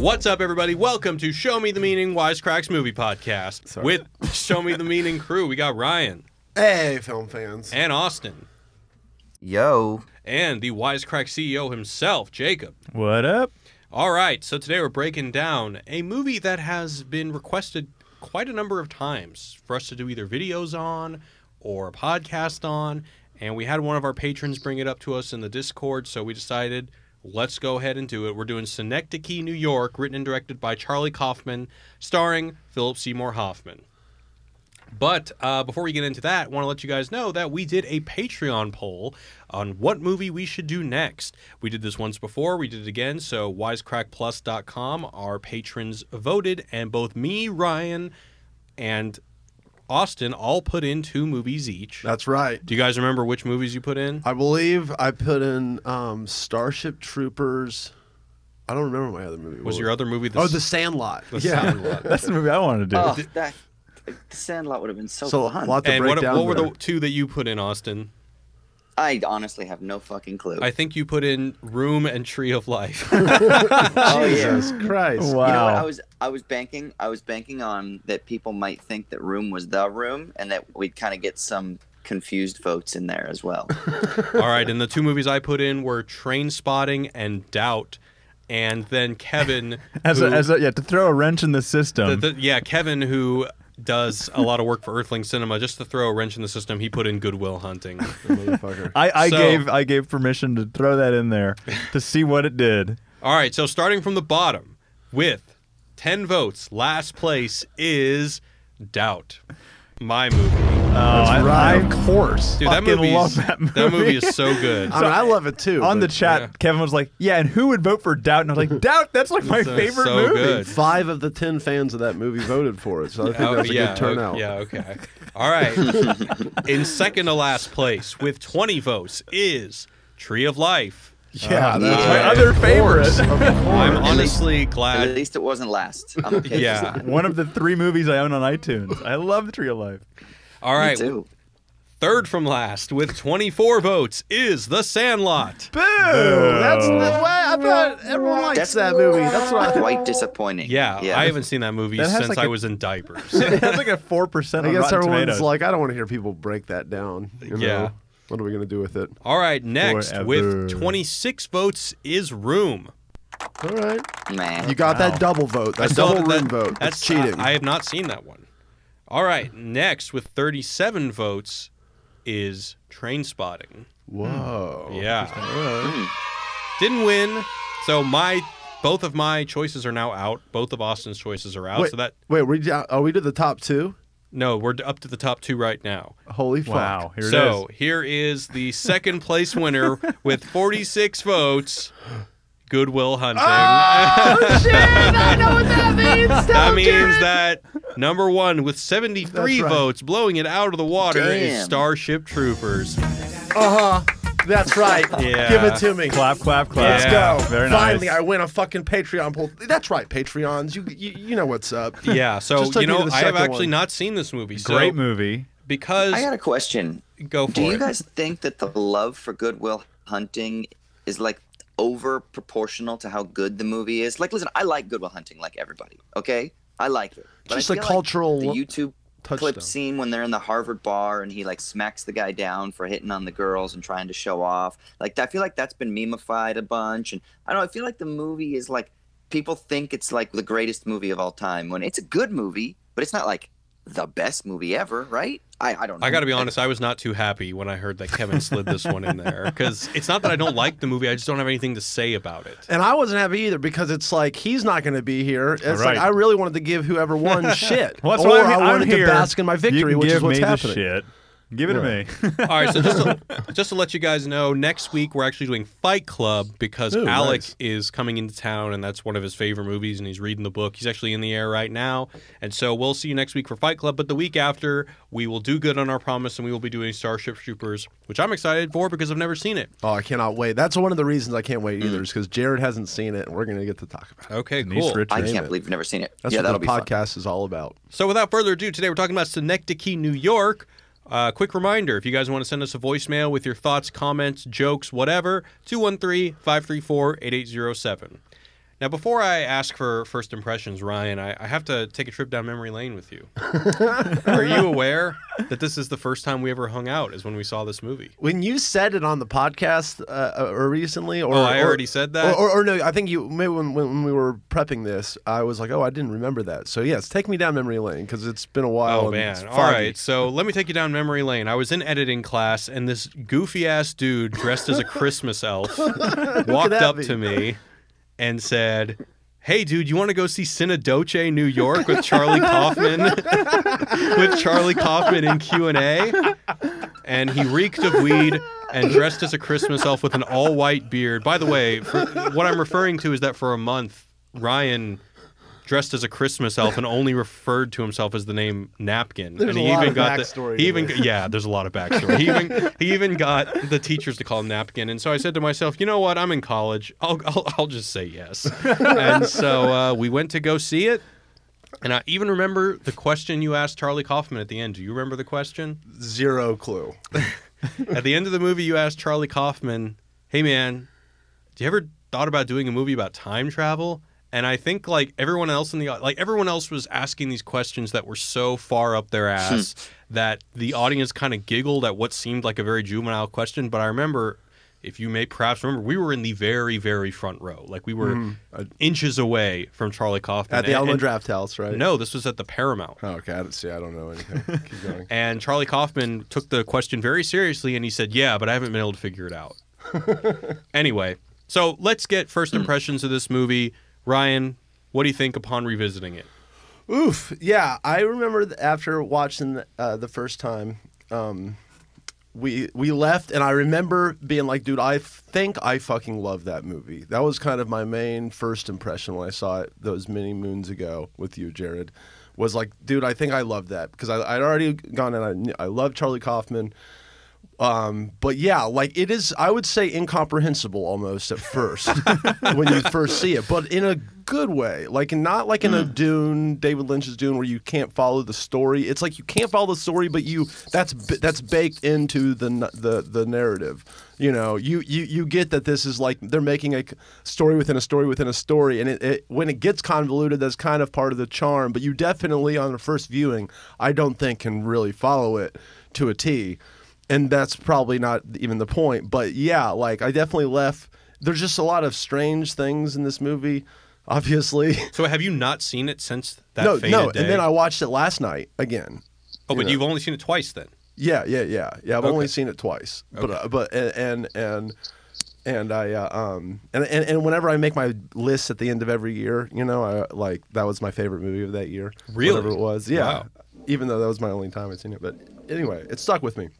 What's up, everybody? Welcome to Show Me the Meaning Wisecracks movie podcast with Show Me the Meaning crew. We got Ryan. Hey, film fans. And Austin. Yo. And the Wisecrack CEO himself, Jacob. What up? All right, so today we're breaking down a movie that has been requested quite a number of times for us to do either videos on or a podcast on, and we had one of our patrons bring it up to us in the Discord, so we decided, let's go ahead and do it. We're doing Synecdoche, New York, written and directed by Charlie Kaufman, starring Philip Seymour Hoffman. But before we get into that, I want to let you guys know that we did a Patreon poll on what movie we should do next. We did this once before. We did it again. So wisecrackplus.com, our patrons voted, and both me, Ryan, and Austin all put in 2 movies each. That's right. Do you guys remember which movies you put in? I believe I put in Starship Troopers. I don't remember my other movie. Was your other movie The Sandlot. The Sandlot. That's the movie I wanted to do. Oh, The Sandlot would have been so fun. A lot to And break what down were there. the 2 that you put in, Austin? I honestly have no fucking clue. I think you put in Room and Tree of Life. Oh, yeah. Jesus Christ. Wow. You know what? I was banking on that people might think that Room was the Room, and that we'd kind of get some confused votes in there as well. All right, and the 2 movies I put in were Train Spotting and Doubt. And then Kevin, to throw a wrench in the system. Kevin, who does a lot of work for Earthling Cinema, just to throw a wrench in the system, he put in Good Will Hunting. Motherfucker. I gave permission to throw that in there to see what it did. All right, so starting from the bottom with 10 votes, last place is Doubt, my movie. That's right. Of course. Dude, that movie is so good. I mean, I love it too. On the but chat, yeah. Kevin was like, "Yeah, and who would vote for Doubt?" And I was like, "Doubt? That's like my favorite so movie." good. 5 of the 10 fans of that movie voted for it, so I think that's a good turnout. Okay. All right. In second to last place with 20 votes is Tree of Life. Yeah, that's my right. other favorite. Of course. I'm honestly At glad. least it wasn't last. I'm okay with Yeah. that. One of the 3 movies I own on iTunes. I love The Tree of Life. All right. Me too. Third from last with 24 votes is The Sandlot. Boo! That's the way I thought everyone likes that movie. That's what I Quite disappointing. Yeah, I haven't seen that movie That has since like I a- was in diapers. It has like a 4% I on guess Rotten everyone's Tomatoes. like, I don't want to hear people break that down. You know? Yeah. What are we going to do with it? All right, next Forever. with 26 votes is Room. All right. Man. You got Wow. that double vote. That still- double room that- vote. That's cheating. I have not seen that one. All right, next with 37 votes is Train Spotting. Whoa. Yeah. Hmm. Didn't win, so both of my choices are now out. Both of Austin's choices are out. Wait, we did the top 2? No, we're up to the top 2 right now. Holy fuck. Wow, here it is. So here is the second place winner with 46 votes. Good Will Hunting. Oh, shit! I know what that means! That means that number 1 with 73 That's right. votes, blowing it out of the water, is Damn. Starship Troopers. Uh-huh. That's right. Yeah. Give it to me. Clap, clap, clap. Let's Yeah. go. Very Finally, nice. I win a fucking Patreon poll. That's right, Patreons. You know what's up. Yeah, so, Just took me to the I have second actually one. not seen this movie. So Great movie. Because... I got a question. Go for Do you it. guys think that the love for Good Will Hunting is like over proportional to how good the movie is? Like, listen, I like Good Will Hunting like everybody, okay? I like it. But Just I a feel cultural like the YouTube touchstone. clip scene when they're in the Harvard bar and he like smacks the guy down for hitting on the girls and trying to show off. Like, I feel like that's been memified a bunch. And I don't know, I feel like the movie is like, people think it's like the greatest movie of all time when it's a good movie, but it's not like the best movie ever, right? I don't know. I got to be honest, I was not too happy when I heard that Kevin slid this one in there. Because it's not that I don't like the movie, I just don't have anything to say about it. And I wasn't happy either because it's like he's not going to be here. It's Right. like I really wanted to give whoever won shit. Well, that's or why I'm I wanted here. to bask in my You victory, can which give is what's me happening. the shit. Give it to me. All right, so just to let you guys know, next week we're actually doing Fight Club because Ooh, Alec nice. is coming into town, and that's one of his favorite movies, and he's reading the book. He's actually in the air right now, and so we'll see you next week for Fight Club. But the week after, we will do good on our promise, and we will be doing Starship Troopers, which I'm excited for because I've never seen it. Oh, I cannot wait. That's one of the reasons I can't wait either, is because Jared hasn't seen it, and we're going to get to talk about it. Okay, Denise cool. Richards. I Name can't it. believe you've never seen it. That's Yeah, that'll what be the fun. podcast is all about. So without further ado, today we're talking about Synecdoche, New York. Quick reminder, if you guys want to send us a voicemail with your thoughts, comments, jokes, whatever, 213-534-8807. Now, before I ask for first impressions, Ryan, I have to take a trip down memory lane with you. Are you aware that this is the first time we ever hung out is when we saw this movie? When you said it on the podcast or recently, or I already said that? Or no, I think you maybe when we were prepping this, I was like, oh, I didn't remember that. So yes, take me down memory lane because it's been a while. Oh, man. All right, so let me take you down memory lane. I was in editing class, and this goofy-ass dude dressed as a Christmas elf walked up to me and said, hey, dude, you want to go see Synecdoche, New York with Charlie Kaufman? With Charlie Kaufman in Q&A? And he reeked of weed and dressed as a Christmas elf with an all-white beard. By the way, what I'm referring to is that for a month, Ryan dressed as a Christmas elf and only referred to himself as the name Napkin. There's and a lot of backstory. Yeah, there's a lot of backstory. He even got the teachers to call him Napkin. And so I said to myself, you know what? I'm in college. I'll just say yes. And so we went to go see it. And I even remember the question you asked Charlie Kaufman at the end. Do you remember the question? Zero clue. At the end of the movie, you asked Charlie Kaufman, hey, man, do you ever thought about doing a movie about time travel? And I think like everyone else was asking these questions that were so far up their ass that the audience kind of giggled at what seemed like a very juvenile question. But I remember, if you may perhaps remember, we were in the very, very front row. Like we were inches away from Charlie Kaufman. At the Alamo Draft House, right? No, this was at the Paramount. Oh, okay. I don't know anything. Keep going. And Charlie Kaufman took the question very seriously, and he said, yeah, but I haven't been able to figure it out. Anyway, so let's get first impressions of this movie. Ryan, what do you think upon revisiting it? Oof. Yeah, I remember after watching the first time, we left, and I remember being like, dude, I think I fucking love that movie. That was kind of my main first impression when I saw it those many moons ago with you, Jared, was like, dude, I think I love that because I'd already gone and I love Charlie Kaufman. But yeah, like it is, I would say incomprehensible almost at first when you first see it, but in a good way, like not like in a Dune, David Lynch's Dune, where you can't follow the story. It's like you can't follow the story, but that's baked into the narrative. You know, you get that this is like they're making a story within a story within a story, and it when it gets convoluted, that's kind of part of the charm. But you definitely, on the first viewing, I don't think can really follow it to a T. And that's probably not even the point. But yeah, like I definitely left. There's just a lot of strange things in this movie, obviously. So have you not seen it since that No. day? And then I watched it last night again. Oh, but you've only seen it twice then? Yeah. I've only seen it twice. Okay. But whenever I make my list at the end of every year, you know, I like that was my favorite movie of that year. Really? Whatever it was. Yeah. Wow. Even though that was my only time I'd seen it. But anyway, it stuck with me.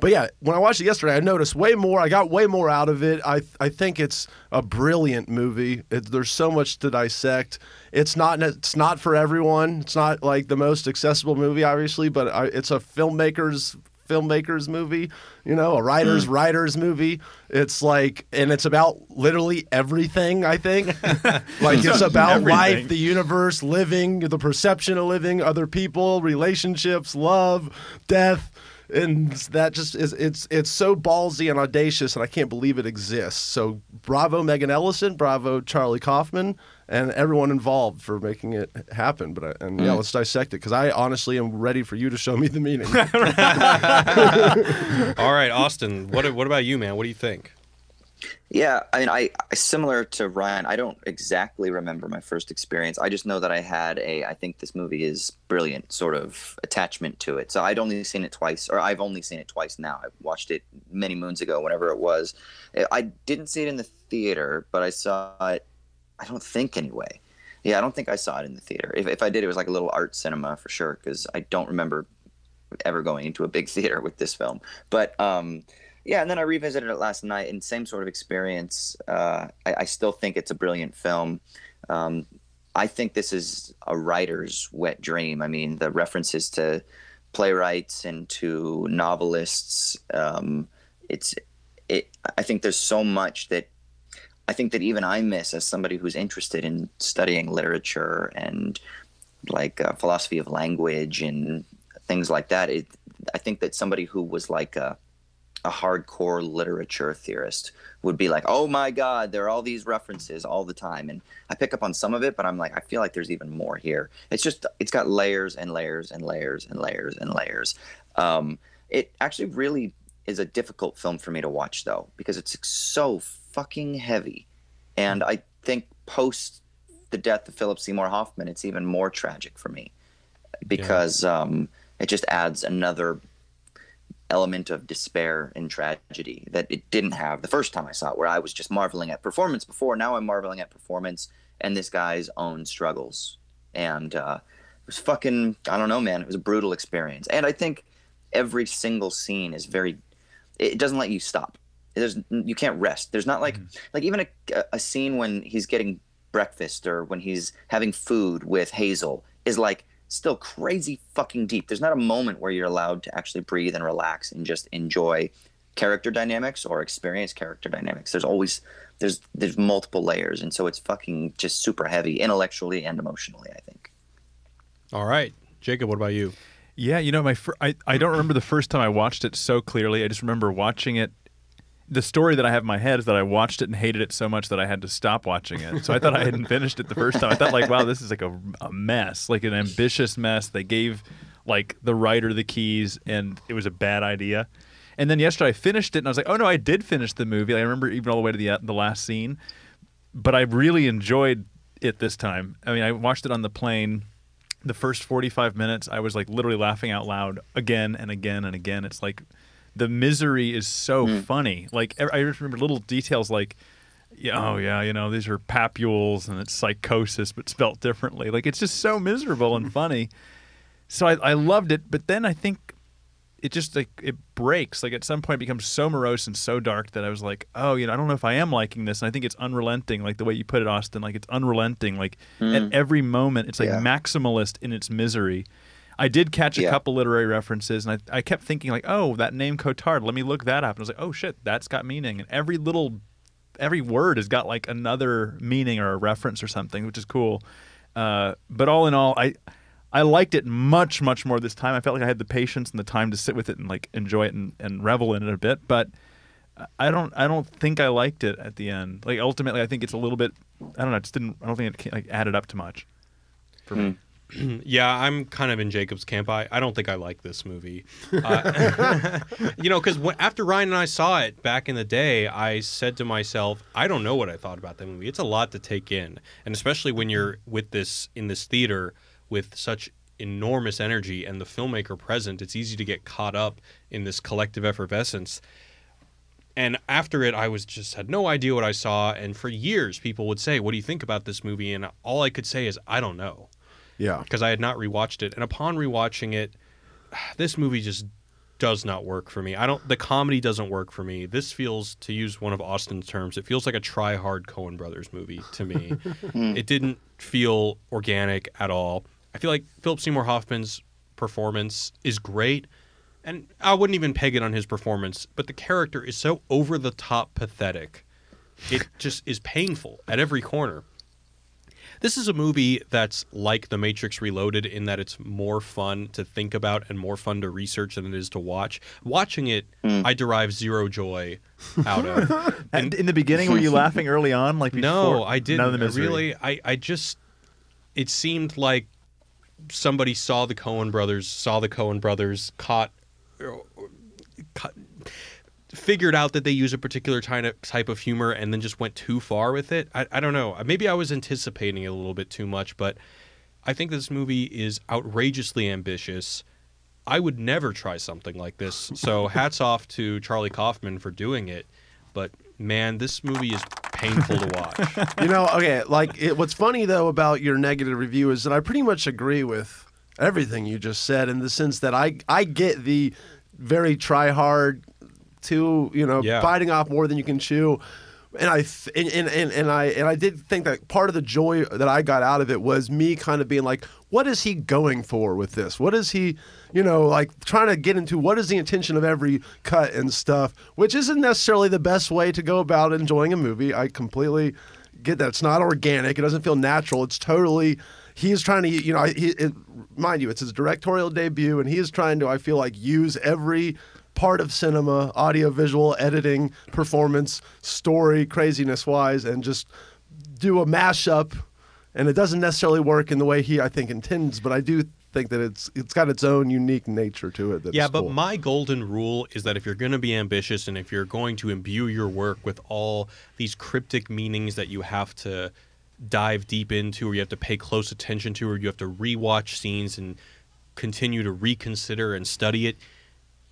But yeah, when I watched it yesterday, I noticed way more. I got way more out of it. I think it's a brilliant movie. There's so much to dissect. It's not for everyone. It's not like the most accessible movie, obviously, but it's a filmmaker's movie, you know, a writer's movie. It's like, and it's about literally everything, I think. Like it's about everything. Life, the universe, living, the perception of living, other people, relationships, love, death. And that just is, it's so ballsy and audacious, and I can't believe it exists. So bravo Megan Ellison, bravo Charlie Kaufman, and everyone involved for making it happen. But yeah, let's dissect it, because I honestly am ready for you to show me the meaning. All right, Austin, what about you, man? What do you think? Yeah, I mean, I similar to Ryan, I don't exactly remember my first experience. I just know that I had I think this movie is brilliant sort of attachment to it. So I've only seen it twice now. I watched it many moons ago, whenever it was. I didn't see it in the theater, but I saw it, I don't think anyway. Yeah, I don't think I saw it in the theater. If I did, it was like a little art cinema for sure, because I don't remember ever going into a big theater with this film. But yeah, and then I revisited it last night, and same sort of experience. I still think it's a brilliant film. I think this is a writer's wet dream. I mean, the references to playwrights and to novelists. I think there's so much that I think that even I miss as somebody who's interested in studying literature and like philosophy of language and things like that. I think that somebody who was like a hardcore literature theorist would be like, oh my God, there are all these references all the time. And I pick up on some of it, but I'm like, I feel like there's even more here. It's got layers and layers and layers and layers and layers. It actually really is a difficult film for me to watch, though, because it's so fucking heavy. And I think post the death of Philip Seymour Hoffman, it's even more tragic for me because it just adds another element of despair and tragedy that it didn't have the first time I saw it, where I was just marveling at performance before. Now I'm marveling at performance and this guy's own struggles. And it was fucking, I don't know, man. It was a brutal experience. And I think every single scene is it doesn't let you stop. You can't rest. There's not like even a scene when he's getting breakfast or when he's having food with Hazel is like still crazy fucking deep. There's not a moment where you're allowed to actually breathe and relax and just enjoy character dynamics or experience character dynamics. There's multiple layers, and so it's fucking just super heavy intellectually and emotionally, I think. All right, Jacob, what about you? Yeah, I don't remember the first time I watched it so clearly. I just remember watching it. The story that I have in my head is that I watched it and hated it so much that I had to stop watching it. So I thought I hadn't finished it the first time. I thought, like, wow, this is like a mess, like an ambitious mess. They gave, like, the writer the keys, and it was a bad idea. And then yesterday I finished it, and I was like, oh, no, I did finish the movie. I remember even all the way to the last scene. But I really enjoyed it this time. I mean, I watched it on the plane. The first 45 minutes, I was, like, literally laughing out loud again and again and again. It's like... the misery is so funny. Like, I just remember little details like, these are papules and it's psychosis, but spelt differently. Like, it's just so miserable and funny. So I loved it, but then I think it just, like, it breaks. Like, at some point it becomes so morose and so dark that I was like, I don't know if I am liking this. And I think it's unrelenting, like the way you put it, Austin. Like, it's unrelenting. Like, at every moment, it's like maximalist in its misery. I did catch a couple literary references, and I kept thinking, like, oh, that name Cotard, let me look that up. And I was like, oh, shit, that's got meaning. And every word has got, like, another meaning or a reference or something, which is cool. But all in all, I liked it much, much more this time. I felt like I had the patience and the time to sit with it and, like, enjoy it and revel in it a bit. But I don't think I liked it at the end. Like, ultimately, I think it's a little bit, I don't know, I don't think it, like, added up too much for me. Yeah, I'm kind of in Jacob's camp. I don't think I like this movie. Because after Ryan and I saw it back in the day, I said to myself, I don't know what I thought about that movie. It's a lot to take in. And especially when you're in this theater with such enormous energy and the filmmaker present, it's easy to get caught up in this collective effervescence. And after it, I had no idea what I saw. And for years, people would say, what do you think about this movie? And all I could say is, I don't know. Yeah. Because I had not rewatched it. And upon rewatching it, this movie just does not work for me. The comedy doesn't work for me. This feels, to use one of Austin's terms, it feels like a try-hard Coen Brothers movie to me. It didn't feel organic at all. I feel like Philip Seymour Hoffman's performance is great. And I wouldn't even peg it on his performance, but the character is so over-the-top pathetic. It just is painful at every corner. This is a movie that's like The Matrix Reloaded in that it's more fun to think about and more fun to research than it is to watch. Watching it, I derive zero joy out of. And in the beginning, were you laughing early on? Like before? No, I didn't. None of the misery. Really, it seemed like somebody saw the Coen Brothers, figured out that they use a particular type of humor and then just went too far with it. I don't know. Maybe I was anticipating it a little bit too much, but I think this movie is outrageously ambitious. I would never try something like this. So hats off to Charlie Kaufman for doing it. But man, this movie is painful to watch. What's funny though about your negative review is that I pretty much agree with everything you just said in the sense that I get the very try hard biting off more than you can chew, and I did think that part of the joy that I got out of it was me kind of being like, what is he going for with this? What is he, trying to get into? What is the intention of every cut and stuff? Which isn't necessarily the best way to go about enjoying a movie. I completely get that. It's not organic. It doesn't feel natural. It's totally. He is trying to, mind you, it's his directorial debut, and he is trying to, I feel like, use every part of cinema, audio, visual, editing, performance, story, craziness-wise, and just do a mashup. And it doesn't necessarily work in the way he, I think, intends, but I do think that it's got its own unique nature to it. Yeah, but my golden rule is that if you're going to be ambitious and if you're going to imbue your work with all these cryptic meanings that you have to dive deep into, or you have to pay close attention to, or you have to rewatch scenes and continue to reconsider and study it,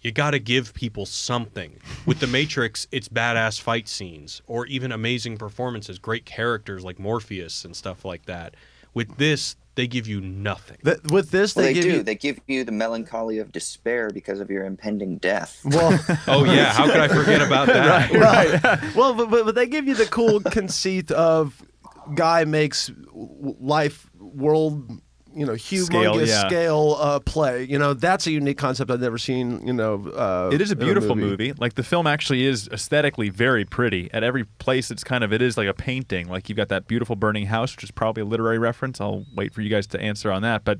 you got to give people something. With The Matrix, it's badass fight scenes or even amazing performances, great characters like Morpheus and stuff like that. With this, they give you nothing. With this, they give you the melancholy of despair because of your impending death. Well, oh yeah, how could I forget about that? right. Well, but they give you the cool conceit of guy makes life world, humongous scale play. That's a unique concept I've never seen. It is a beautiful movie. Like the film actually is aesthetically very pretty. At every place, it is like a painting. Like you've got that beautiful burning house, which is probably a literary reference. I'll wait for you guys to answer on that. But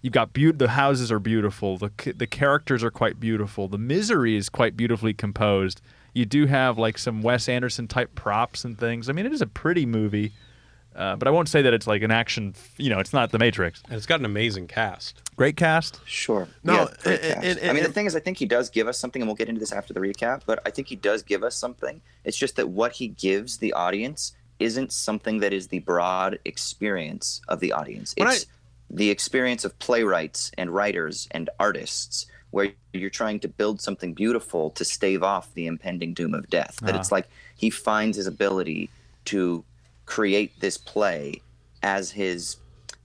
you've got the houses are beautiful. The characters are quite beautiful. The misery is quite beautifully composed. You do have like some Wes Anderson type props and things. I mean, it is a pretty movie. But I won't say that it's like an action, it's not The Matrix. And it's got an amazing cast. Great cast. Sure. No, great cast. I mean, the thing is, I think he does give us something, and we'll get into this after the recap, but I think he does give us something. It's just that what he gives the audience isn't something that is the broad experience of the audience. It's the experience of playwrights and writers and artists, where you're trying to build something beautiful to stave off the impending doom of death. That it's like he finds his ability to create this play as his,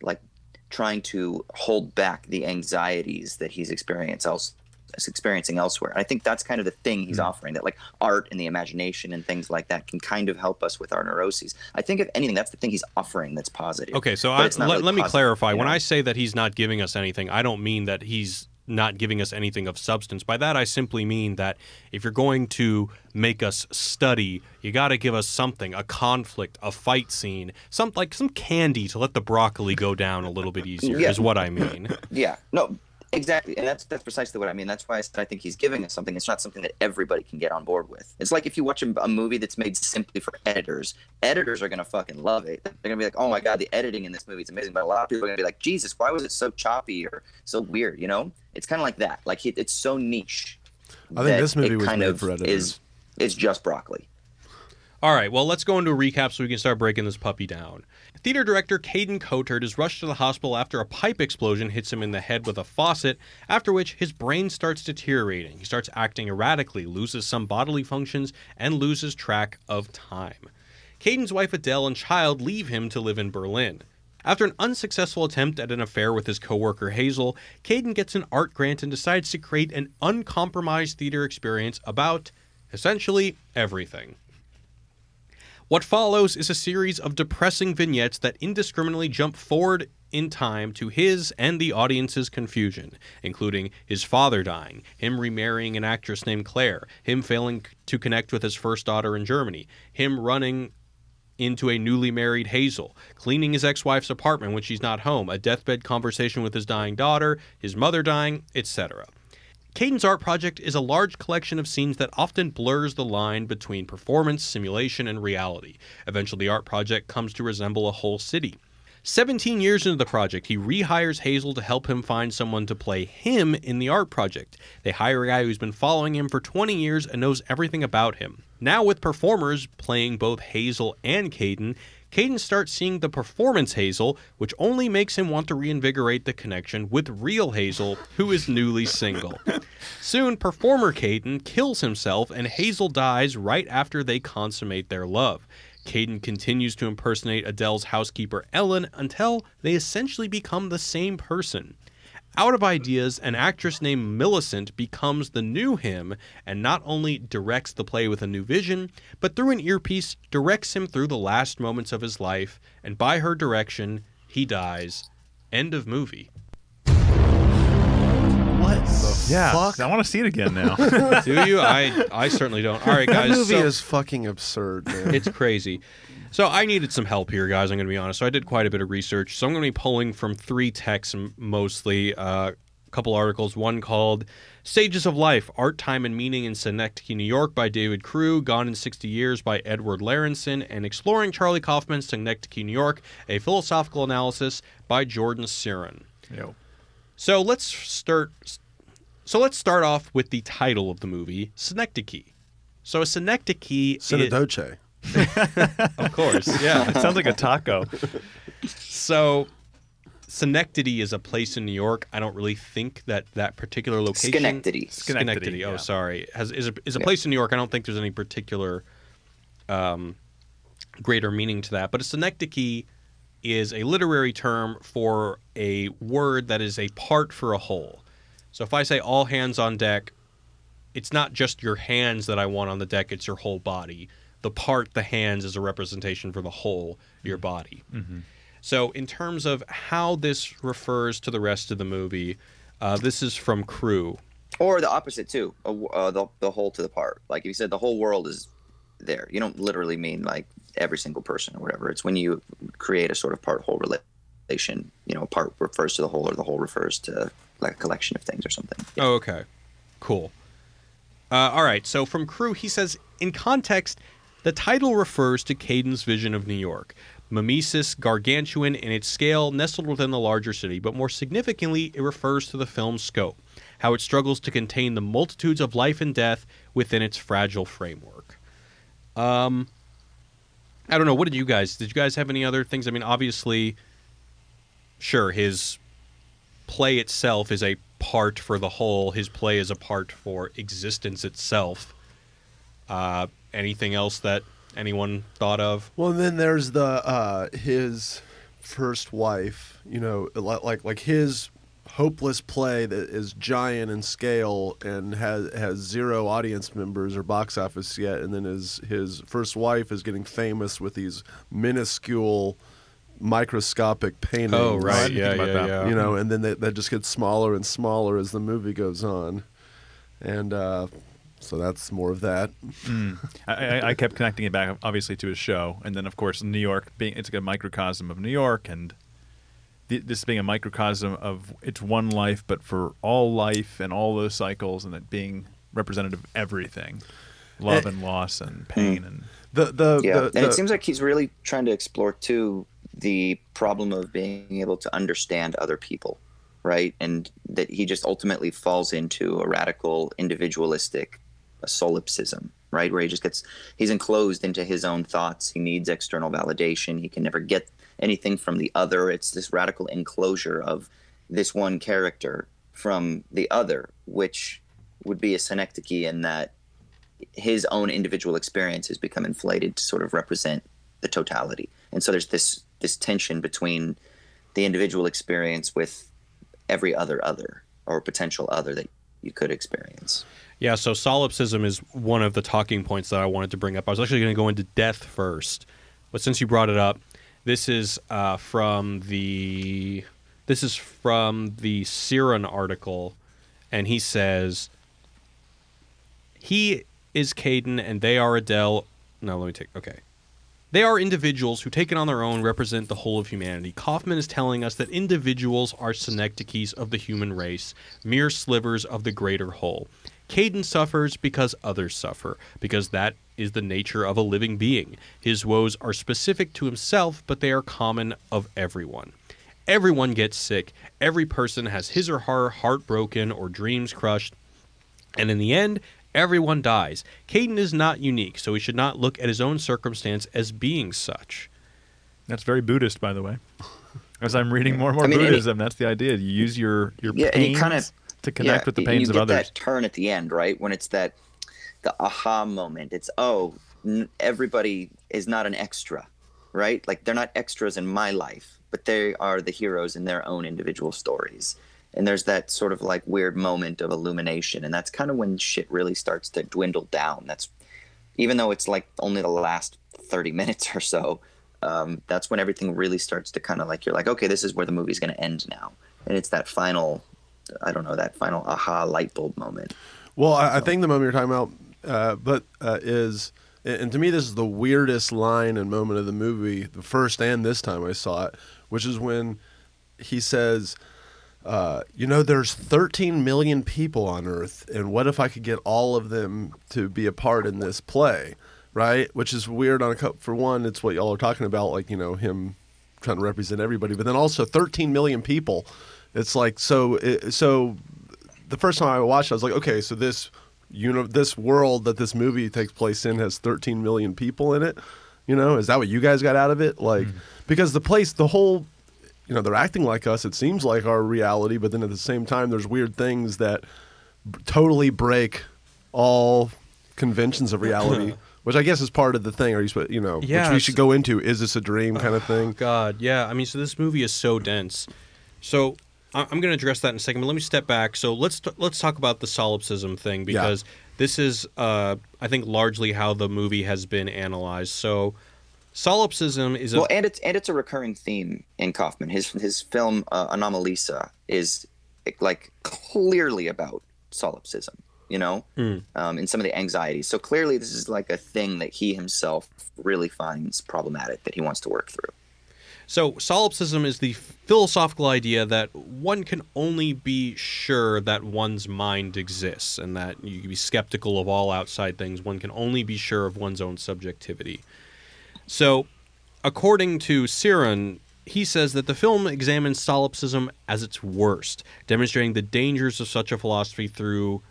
like, trying to hold back the anxieties that he's experiencing elsewhere. And I think that's kind of the thing he's offering, that like art and the imagination and things like that can kind of help us with our neuroses. I think if anything, that's the thing he's offering that's positive. Okay, so let me clarify. When I say that he's not giving us anything, I don't mean that he's not giving us anything of substance. By that, I simply mean that if you're going to make us study, you got to give us something, a conflict, a fight scene, some candy to let the broccoli go down a little bit easier, is what I mean. Yeah, no, exactly. And that's precisely what I mean. That's why I said I think he's giving us something. It's not something that everybody can get on board with. It's like if you watch a movie that's made simply for editors are going to fucking love it. They're going to be like, oh my God, the editing in this movie is amazing. But a lot of people are going to be like, Jesus, why was it so choppy or so weird, It's kind of like that. Like it's so niche. I think this movie was made for editors. It's just broccoli. All right, well, let's go into a recap so we can start breaking this puppy down. Theater director Caden Coulthard is rushed to the hospital after a pipe explosion hits him in the head with a faucet, after which his brain starts deteriorating. He starts acting erratically, loses some bodily functions, and loses track of time. Caden's wife Adele and child leave him to live in Berlin. After an unsuccessful attempt at an affair with his coworker Hazel, Caden gets an art grant and decides to create an uncompromised theater experience about, essentially, everything. What follows is a series of depressing vignettes that indiscriminately jump forward in time to his and the audience's confusion, including his father dying, him remarrying an actress named Claire, him failing to connect with his first daughter in Germany, him running into a newly married Hazel, cleaning his ex-wife's apartment when she's not home, a deathbed conversation with his dying daughter, his mother dying, etc. Caden's art project is a large collection of scenes that often blurs the line between performance, simulation, and reality. Eventually, the art project comes to resemble a whole city. 17 years into the project, he rehires Hazel to help him find someone to play him in the art project. They hire a guy who's been following him for 20 years and knows everything about him. Now with performers playing both Hazel and Caden, Caden starts seeing the performance Hazel, which only makes him want to reinvigorate the connection with real Hazel, who is newly single. Soon, performer Caden kills himself and Hazel dies right after they consummate their love. Caden continues to impersonate Adele's housekeeper Ellen until they essentially become the same person. Out of ideas, an actress named Millicent becomes the new him and not only directs the play with a new vision, but through an earpiece directs him through the last moments of his life, and by her direction, he dies. End of movie. What the fuck? I want to see it again now. Do you? I certainly don't. All right, guys. That movie is fucking absurd, man. It's crazy. So I needed some help here, guys, I'm going to be honest. So I did quite a bit of research. So I'm going to be pulling from 3 texts mostly. couple articles, one called Stages of Life, Art, Time, and Meaning in Synecdoche, New York by David Crew, Gone in 60 Years by Edward Larenson, and Exploring Charlie Kaufman's Synecdoche, New York, a philosophical analysis by Jordan Siren. Yo. So let's start off with the title of the movie, Synecdoche. So a Synecdoche Synecdoche. of course, yeah. It sounds like a taco. So Synecdoche is a place in New York. I don't really think that particular location... Schenectady. Yeah. Oh, sorry. Is a place in New York. I don't think there's any particular greater meaning to that. But a Synecdoche is a literary term for a word that is a part for a whole. So if I say all hands on deck, it's not just your hands that I want on the deck, it's your whole body. The part, the hands, is a representation for the whole, your body. Mm-hmm. So in terms of how this refers to the rest of the movie, this is from Crew. Or the opposite, too, the whole to the part. Like if you said the whole world is there, you don't literally mean like every single person or whatever. It's when you create a sort of part-whole relation, part refers to the whole or the whole refers to like a collection of things or something. Yeah. Oh, okay. Cool. All right, so from Crew, he says, in context, the title refers to Caden's vision of New York. Mimesis, gargantuan in its scale, nestled within the larger city, but more significantly, it refers to the film's scope, how it struggles to contain the multitudes of life and death within its fragile framework. I don't know, did you guys have any other things? I mean, obviously, sure, his play itself is a part for the whole. His play is a part for existence itself. Anything else that anyone thought of? Well, and then there's the his first wife, like his hopeless play that is giant in scale and has zero audience members or box office yet, and then his first wife is getting famous with these minuscule microscopic paintings. Oh, right. Yeah. And then that just gets smaller and smaller as the movie goes on. And so that's more of that. I kept connecting it back, obviously, to his show. And then, of course, New York, it's like a microcosm of New York. And this being a microcosm of it's one life, but for all life and all those cycles, and it being representative of everything. Love and loss and pain. And and it seems like he's really trying to explore, too, the problem of being able to understand other people, right? And that he just ultimately falls into a radical individualistic solipsism, right? Where he's enclosed into his own thoughts. He needs external validation. He can never get anything from the other. It's this radical enclosure of this one character from the other, which would be a synecdoche in that his own individual experience has become inflated to sort of represent the totality. And so there's this tension between the individual experience with every other or potential other that you could experience. Yeah, so solipsism is one of the talking points that I wanted to bring up. I was actually going to go into death first, but since you brought it up, this is from the Siren article, and he says, he is Caden and they are Adele. No, let me take, okay. They are individuals who, taken on their own, represent the whole of humanity. Kaufman is telling us that individuals are synecdoches of the human race, mere slivers of the greater whole. Caden suffers because others suffer, because that is the nature of a living being. His woes are specific to himself, but they are common of everyone. Everyone gets sick. Every person has his or her heart broken or dreams crushed. And in the end, everyone dies. Caden is not unique, so he should not look at his own circumstance as being such. That's very Buddhist, by the way. As I'm reading more and more Buddhism, that's the idea. You use your pains to connect with the pains of others. You get that turn at the end, right? When it's the aha moment. It's, everybody is not an extra, right? Like, they're not extras in my life, but they are the heroes in their own individual stories. And there's that sort of like weird moment of illumination. And that's kind of when shit really starts to dwindle down. That's, even though it's like only the last 30 minutes or so, that's when everything really starts to kind of like, you're like, okay, this is where the movie's going to end now. And it's that final, that final aha light bulb moment. Well, I think the moment you're talking about, is, and to me, this is the weirdest line and moment of the movie, the first and this time I saw it, which is when he says, there's 13 million people on Earth, and what if I could get all of them to be a part in this play, right? Which is weird for one, it's what y'all are talking about, like, him trying to represent everybody, but then also 13 million people. It's like, so the first time I watched it, I was like, okay, so this world that this movie takes place in has 13 million people in it. Is that what you guys got out of it? Like, because the whole, they're acting like us. It seems like our reality, but then at the same time, there's weird things that totally break all conventions of reality. Which I guess is part of the thing. Which we should go into. Is this a dream kind of thing? God, yeah. I mean, so this movie is so dense. So I'm going to address that in a second, but let me step back. So let's talk about the solipsism thing, because this is, I think, largely how the movie has been analyzed. So solipsism is and it's a recurring theme in Kaufman. His film Anomalisa is like clearly about solipsism. In some of the anxieties. So clearly this is like a thing that he himself really finds problematic that he wants to work through. So solipsism is the philosophical idea that one can only be sure that one's mind exists, and that you can be skeptical of all outside things. One can only be sure of one's own subjectivity. So according to Siren, he says that the film examines solipsism as its worst, demonstrating the dangers of such a philosophy through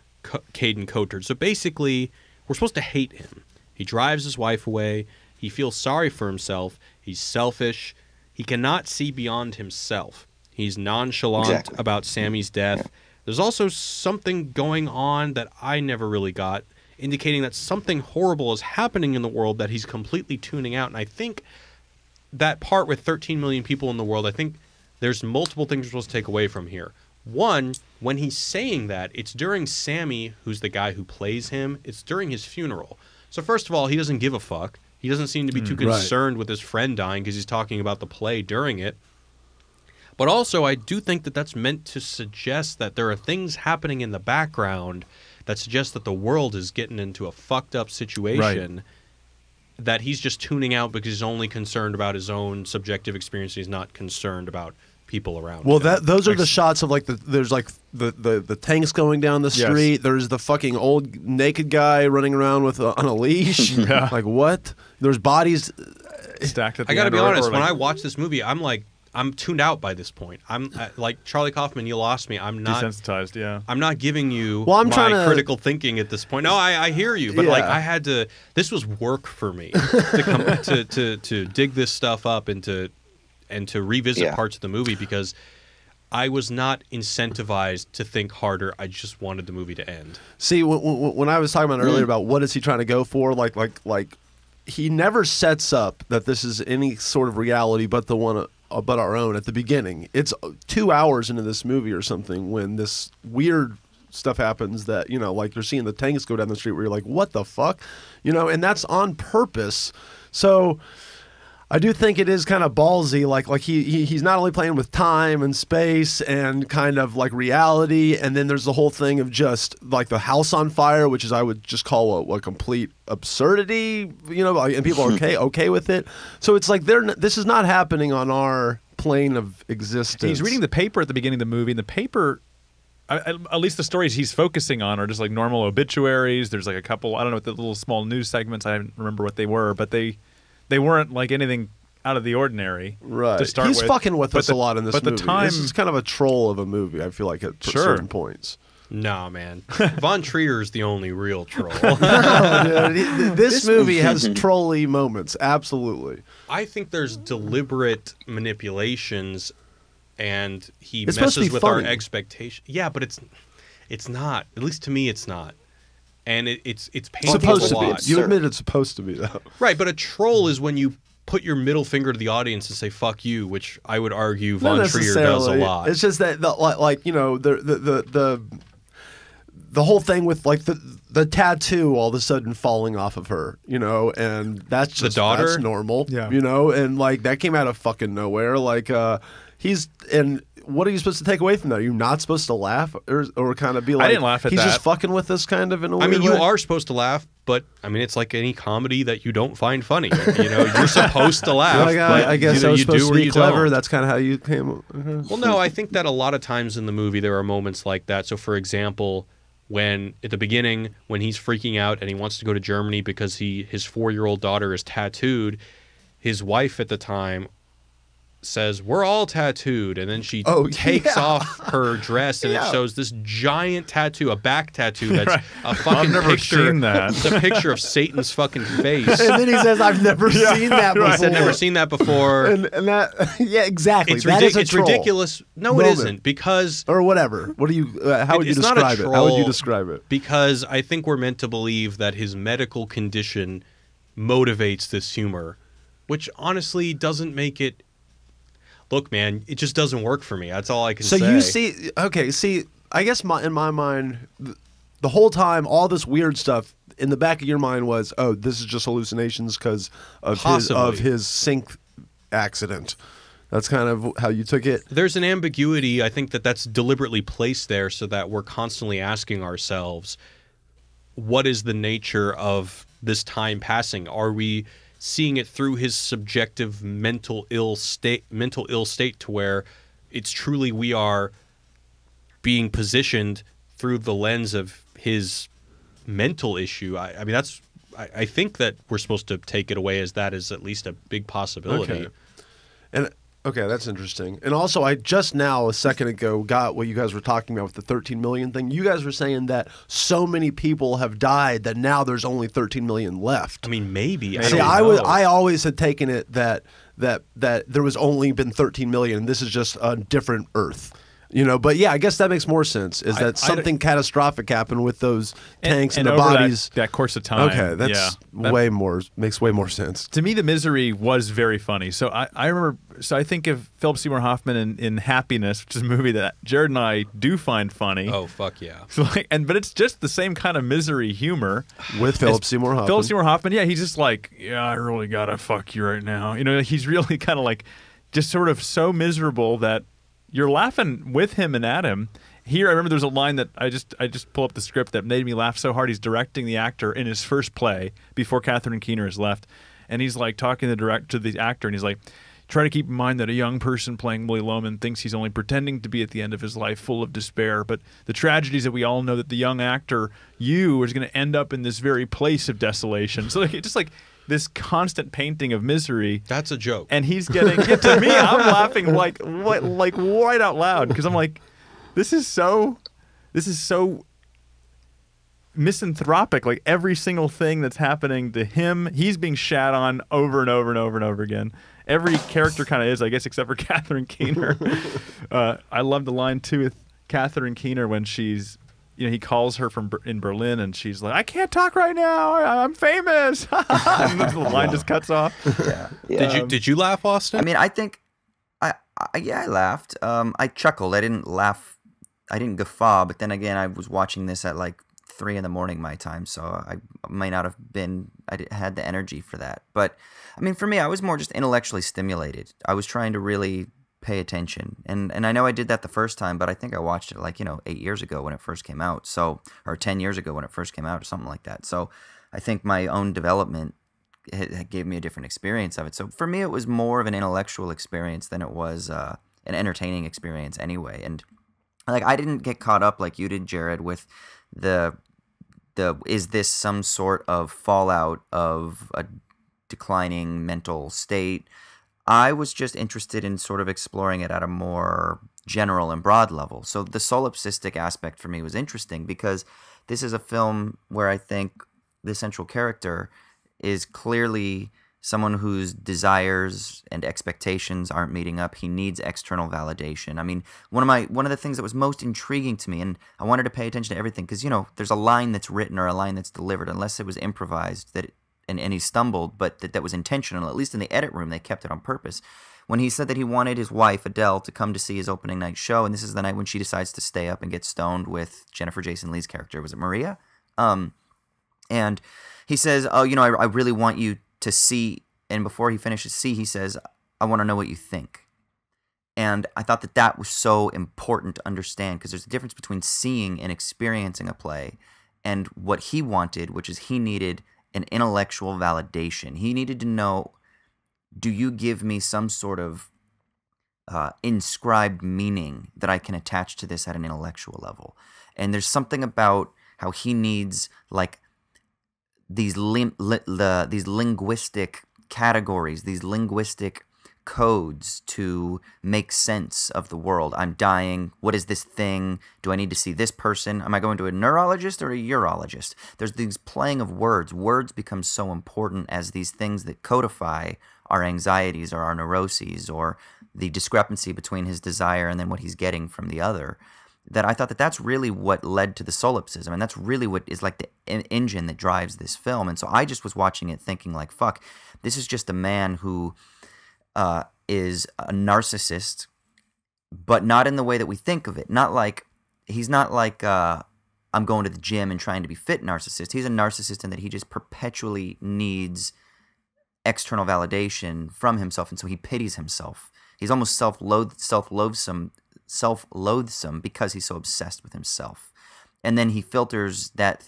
Caden Coulter. So basically, we're supposed to hate him. He drives his wife away. He feels sorry for himself. He's selfish. He cannot see beyond himself. He's nonchalant about Sammy's death. There's also something going on that I never really got, indicating that something horrible is happening in the world that he's completely tuning out. And I think that part with 13 million people in the world, I think there's multiple things we're supposed to take away from here. One, when he's saying that, it's during Sammy, who's the guy who plays him, it's during his funeral. So first of all, he doesn't give a fuck. He doesn't seem to be too concerned with his friend dying because he's talking about the play during it. But also, I do think that that's meant to suggest that there are things happening in the background that suggest that the world is getting into a fucked up situation that he's just tuning out because he's only concerned about his own subjective experience. He's not concerned about people around. Well, those are the shots of like there's like the tanks going down the street. Yes. There's the fucking old naked guy running around with on a leash. Yeah. Like what? There's bodies stacked at the I gotta end, be honest. or when I watch this movie, I'm tuned out by this point. I'm like Charlie Kaufman. You lost me. I'm not desensitized. Yeah. I'm not giving you I'm my trying to critical thinking at this point. No, I hear you, but like I had to. This was work for me to come to dig this stuff up and to revisit parts of the movie because I was not incentivized to think harder. I just wanted the movie to end. See, when I was talking about earlier about what is he trying to go for, like he never sets up that this is any sort of reality but the one but our own at the beginning. It's 2 hours into this movie or something when this weird stuff happens that, like you're seeing the tanks go down the street where you're like, what the fuck? And that's on purpose. So I do think it is kind of ballsy, like he's not only playing with time and space and kind of like reality, and then there's the whole thing of just like the house on fire, which is I would just call a complete absurdity, and people are okay with it. So it's like this is not happening on our plane of existence. He's reading the paper at the beginning of the movie, and the paper, at least the stories he's focusing on are just like normal obituaries. There's like a couple, I don't know what the little small news segments, I don't remember what they were, but they weren't like anything out of the ordinary. Right. To start He's with. fucking with us a lot in this movie. But the time, this is kind of a troll of a movie, I feel like, at certain points. No, man. Von Trier is the only real troll. No, dude. This movie has trolly moments. Absolutely. I think there's deliberate manipulations, and he It's messes with our funny. expectations. Yeah, but it's not. At least to me, it's not. And it's painful Supposed to to be. watch. You admit it's supposed to be, though. Right, but a troll is when you put your middle finger to the audience and say "fuck you," which I would argue Von Trier does a lot. It's just that, the whole thing with like the tattoo all of a sudden falling off of her, and that's just the daughter? That's normal, Yeah. and like that came out of fucking nowhere. Like he's and what are you supposed to take away from that? Are you not supposed to laugh or kind of be like, I didn't laugh at he's that. just fucking with us kind of in a I weird mean, you way? are supposed to laugh, but I mean, it's like any comedy that you don't find funny. You know, you're supposed to laugh. Like, but I guess either I was you supposed do to or be you clever. don't. That's kind of how you came. Well, no, I think that a lot of times in the movie there are moments like that. So, for example, when at the beginning when he's freaking out and he wants to go to Germany because his 4-year-old daughter is tattooed, his wife at the time says, "We're all tattooed," and then she takes off her dress and it shows this giant tattoo, a back tattoo that's a fucking picture. Seen that. It's a picture of Satan's fucking face. And then he says, "I've never seen that before." I've never seen that before. And that, yeah, exactly. It's, that is a it's troll ridiculous. No, moment. it isn't, because or whatever. What do you? How would you it's not a describe it? How would you troll. describe it? Because I think we're meant to believe that his medical condition motivates this humor, which honestly doesn't make it. Look, man, it just doesn't work for me. That's all I can say. So you see, I guess in my mind, the whole time, all this weird stuff in the back of your mind was, oh, this is just hallucinations because of his sink accident. That's kind of how you took it. There's an ambiguity. I think that's deliberately placed there so that we're constantly asking ourselves, what is the nature of this time passing? Are we seeing it through his subjective mental ill state to where it's truly we are being positioned through the lens of his mental issue? I mean, I think that we're supposed to take it away as that is at least a big possibility. Okay. And okay, that's interesting. And also, I just now, a second ago, got what you guys were talking about with the 13 million thing. You guys were saying that so many people have died that now there's only 13 million left. I mean, maybe. See, I always had taken it that there was only been 13 million, and this is just a different Earth. You know, but yeah, I guess that makes more sense. Is that something catastrophic happened with those tanks and the over bodies? That course of time. Okay, that's makes way more sense. To me, The Misery was very funny. So I remember. So I think of Philip Seymour Hoffman in Happiness, which is a movie that Jared and I do find funny. Oh, fuck yeah! So but it's just the same kind of misery humor with Philip Seymour Hoffman. Philip Seymour Hoffman, yeah, he's just like, yeah, I really gotta fuck you right now. You know, he's really kind of like, just sort of so miserable that you're laughing with him and at him. Here, I remember there's a line that I just pull up the script that made me laugh so hard. He's directing the actor in his first play before Catherine Keener has left, and he's like talking to the actor, and he's like, try to keep in mind that a young person playing Willie Loman thinks he's only pretending to be at the end of his life, full of despair. But the tragedy is that we all know that the young actor, you, is going to end up in this very place of desolation. So just like this constant painting of misery. That's a joke. And he's getting to me, I'm laughing like right out loud because I'm like, this is so misanthropic. Like every single thing that's happening to him, he's being shat on over and over and over and over again. Every character kind of is, I guess, except for Catherine Keener. I love the line too with Catherine Keener when she's, you know, he calls her in Berlin and she's like, I can't talk right now. I'm famous. And the line just cuts off. Yeah. Did you laugh, Austin? I mean, I think, I laughed. I chuckled. I didn't laugh. I didn't guffaw. But then again, I was watching this at like 3 a.m. my time, so I might not have been. Had the energy for that. But I mean, for me, I was more just intellectually stimulated. I was trying to really pay attention, and I know I did that the first time, but I think I watched it like 8 years ago when it first came out, or 10 years ago when it first came out, or something like that. So I think my own development gave me a different experience of it. So for me, it was more of an intellectual experience than it was an entertaining experience anyway. And like I didn't get caught up like you did, Jared, with the is this some sort of fallout of a declining mental state? I was just interested in sort of exploring it at a more general and broad level. So the solipsistic aspect for me was interesting because this is a film where I think the central character is clearly someone whose desires and expectations aren't meeting up. He needs external validation. I mean, one of the things that was most intriguing to me, and I wanted to pay attention to everything because, there's a line that's written or a line that's delivered, unless it was improvised and he stumbled, but that was intentional. At least in the edit room, they kept it on purpose. When he said that he wanted his wife, Adele, to come to see his opening night show, and this is the night when she decides to stay up and get stoned with Jennifer Jason Leigh's character. Was it Maria? And he says, oh, I really want you to see, and before he finishes see, he says, I want to know what you think. And I thought that that was so important to understand, because there's a difference between seeing and experiencing a play and what he wanted, which is he needed an intellectual validation. He needed to know, do you give me some sort of inscribed meaning that I can attach to this at an intellectual level? And there's something about how he needs like these linguistic categories, these linguistic codes to make sense of the world. I'm dying. What is this thing? Do I need to see this person? Am I going to a neurologist or a urologist? There's these playing of words. Words become so important as these things that codify our anxieties or our neuroses or the discrepancy between his desire and then what he's getting from the other. That I thought that that's really what led to the solipsism, and that's really what is like the engine that drives this film. And so I just was watching it thinking like, fuck, this is just a man who is a narcissist, but not in the way that we think of it. Not like, he's not like I'm going to the gym and trying to be fit narcissist. He's a narcissist in that he just perpetually needs external validation from himself, and so he pities himself. He's almost self-loathsome because he's so obsessed with himself. And then he filters that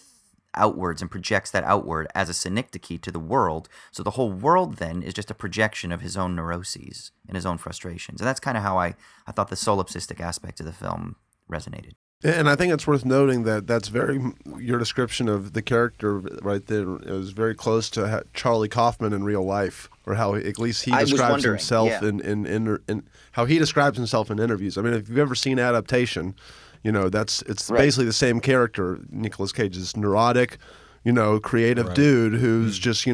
outwards and projects that outward as a synecdoche to the world. So the whole world then is just a projection of his own neuroses and his own frustrations. And that's kind of how I thought the solipsistic aspect of the film resonated. And I think it's worth noting that that's your description of the character right there is very close to Charlie Kaufman in real life, or how at least he describes himself in how he describes himself in interviews. I mean, if you've ever seen Adaptation, it's right. Basically the same character. Nicolas Cage is neurotic, creative dude who's just,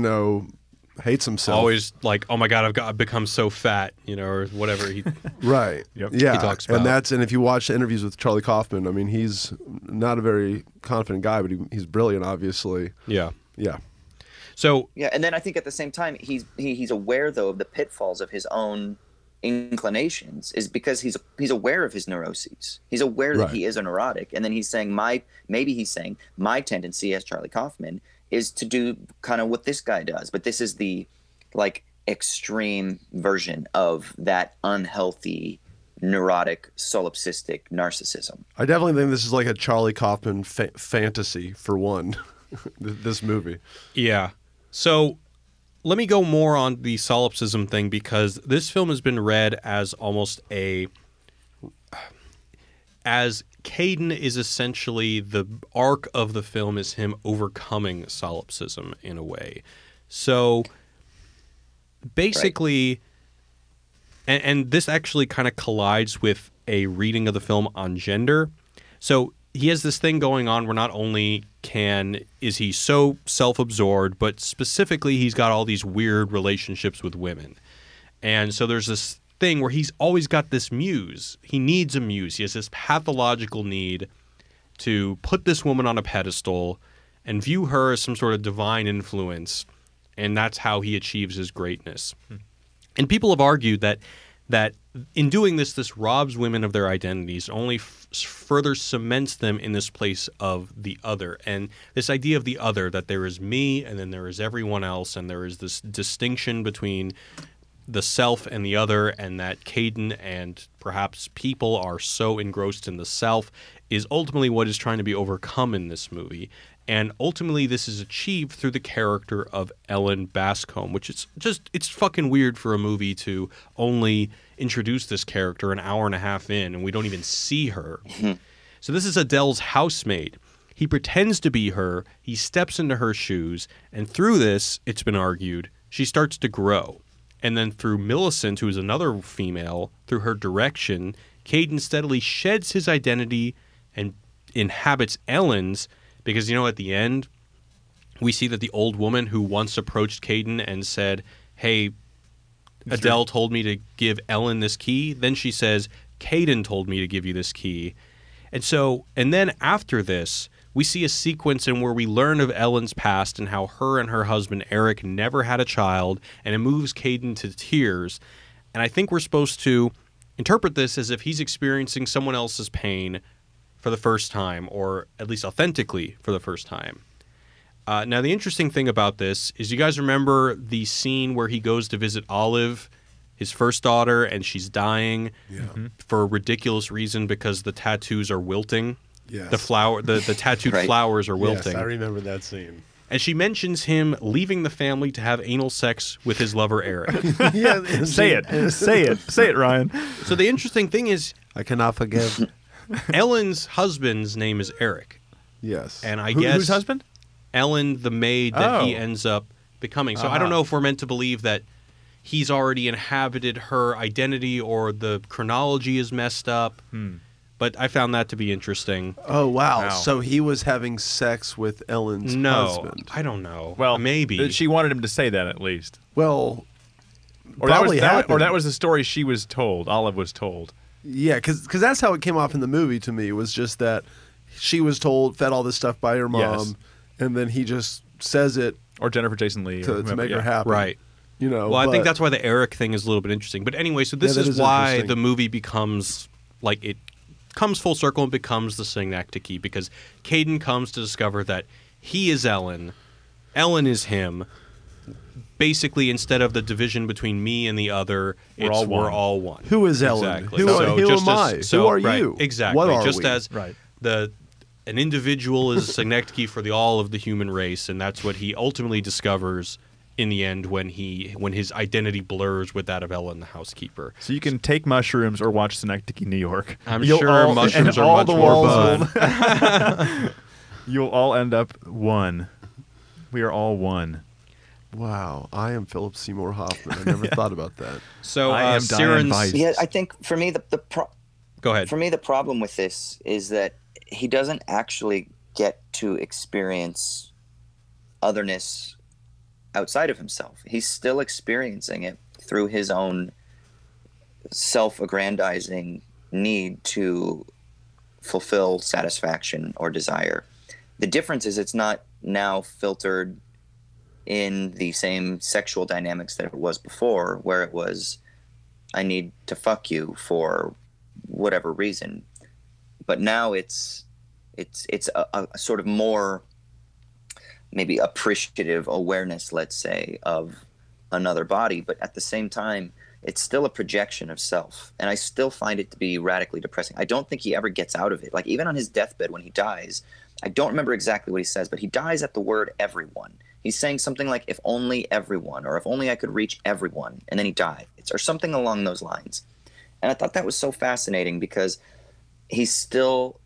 hates himself. Always like, oh my God, I've become so fat, or whatever he right. Yep. Yeah. He talks about. And if you watch the interviews with Charlie Kaufman, I mean, he's not a very confident guy, but he's brilliant, obviously. Yeah. Yeah. So yeah, and then I think at the same time he's aware though of the pitfalls of his own inclinations, is because he's aware of his neuroses. He's aware that he is a neurotic, and then he's saying my tendency as Charlie Kaufman is to do kind of what this guy does, but this is the like extreme version of that unhealthy neurotic solipsistic narcissism. I definitely think this is like a Charlie Kaufman fantasy for one. This movie. Yeah. So let me go more on the solipsism thing, because this film has been read as almost as Caden is essentially the arc of the film is him overcoming solipsism in a way. So basically, and this actually kind of collides with a reading of the film on gender. So he has this thing going on where not only is he so self-absorbed, but specifically he's got all these weird relationships with women. And so there's this thing where he's always got this muse. He needs a muse. He has this pathological need to put this woman on a pedestal and view her as some sort of divine influence, and that's how he achieves his greatness. And people have argued that in doing this robs women of their identities, only further cements them in this place of the other. And this idea of the other, that there is me and then there is everyone else, and there is this distinction between the self and the other, and that Caden and perhaps people are so engrossed in the self, is ultimately what is trying to be overcome in this movie. And ultimately this is achieved through the character of Ellen Bascom, which is it's fucking weird for a movie to only introduce this character an hour and a half in and we don't even see her. So this is Adele's housemaid. He pretends to be her, he steps into her shoes, and through this, it's been argued, she starts to grow. And then through Millicent, who is another female, through her direction, Caden steadily sheds his identity and inhabits Ellen's, because, at the end, we see that the old woman who once approached Caden and said, hey, Adele told me to give Ellen this key. Then she says, Caden told me to give you this key. And then after this, we see a sequence in where we learn of Ellen's past and how her and her husband, Eric, never had a child, and it moves Caden to tears. And I think we're supposed to interpret this as if he's experiencing someone else's pain for the first time, or at least authentically for the first time. Now, the interesting thing about this is, you guys remember the scene where he goes to visit Olive, his first daughter, and she's dying for a ridiculous reason because the tattoos are wilting. Yes. The tattooed Right. flowers are wilting. Yes, I remember that scene. And she mentions him leaving the family to have anal sex with his lover Eric. Yeah, Say it, Ryan. So the interesting thing is, I cannot forgive. Ellen's husband's name is Eric, Yes. and I Whose guess husband? Ellen, the maid that he Oh. ends up becoming. So I don't know if we're meant to believe that he's already inhabited her identity or the chronology is messed up. But I found that to be interesting. Oh wow. Wow. So he was having sex with Ellen's No, husband. I don't know. Well, maybe. she wanted him to say that at least. Well, Or probably happened. or that was the story she was told. Olive was told. Yeah, because that's how it came off in the movie to me, was just that she was told, fed all this stuff by her mom, Yes. and then he just says it Or Jennifer Jason Leigh. or to whomever, make yeah. her happy. Right. You know. Well, I think but- that's why the Eric thing is a little bit interesting. But anyway, so this Yeah, that is is why interesting. the movie becomes like it comes full circle and becomes the Synecdoche, because Caden comes to discover that he is Ellen, Ellen is him. Basically, instead of the division between me and the other, We're all one. we're all one. Who is Ellen? Exactly. Who just am I? Who are right, you? Exactly. What are just we? as Right. an individual is a Synecdoche for all of the human race, and that's what he ultimately discovers in the end when his identity blurs with that of Ellen, the housekeeper. So you can take mushrooms or watch Synecdoche, New York. I'm You'll sure all- mushrooms and are all much the more walls fun. You'll all end up one. We are all one. Wow, I am Philip Seymour Hoffman. I never thought about that. So I am Diane Siren's- Weiss. Yeah, I think for me Go ahead. for me the problem with this is that he doesn't actually get to experience otherness outside of himself. He's still experiencing it through his own self-aggrandizing need to fulfill satisfaction or desire. The difference is it's not now filtered in the same sexual dynamics that it was before, where it was, I need to fuck you for whatever reason. But now it's a sort of more maybe appreciative awareness, let's say, of another body, but at the same time, it's still a projection of self. And I still find it to be radically depressing. I don't think he ever gets out of it. Like, even on his deathbed when he dies, I don't remember exactly what he says, but he dies at the word everyone. He's saying something like, if only everyone, or if only I could reach everyone, and then he dies, or something along those lines. And I thought that was so fascinating because he's still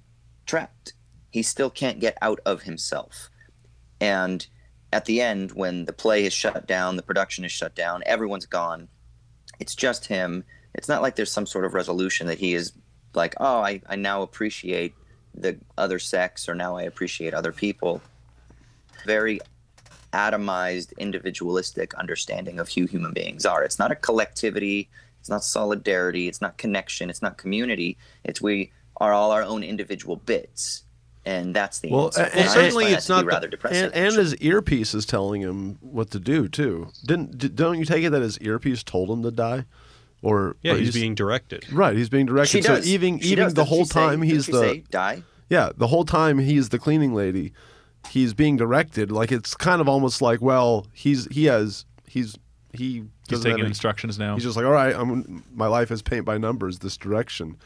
trapped. He still can't get out of himself. And at the end, when the play is shut down, the production is shut down, everyone's gone, it's just him. It's not like there's some sort of resolution that he is like, oh, I now appreciate the other sex, or now I appreciate other people. Very atomized, individualistic understanding of who human beings are. It's not a collectivity. It's not solidarity. It's not connection. It's not community. It's we are all our own individual bits. And that's the answer. And I just certainly find that it's to be not rather depressing. And actually. his earpiece is telling him what to do too. Don't you take it that his earpiece told him to die, or Yeah, or he's being directed. right. He's being directed. She does. So even She does. the Doesn't whole she say- time he's doesn't she the say, die. yeah the whole time he's the cleaning lady. He's being directed. Like, it's kind of almost like, well, he's He's doesn't taking have instructions now. He's just like, all right, my life is paint by numbers. This direction,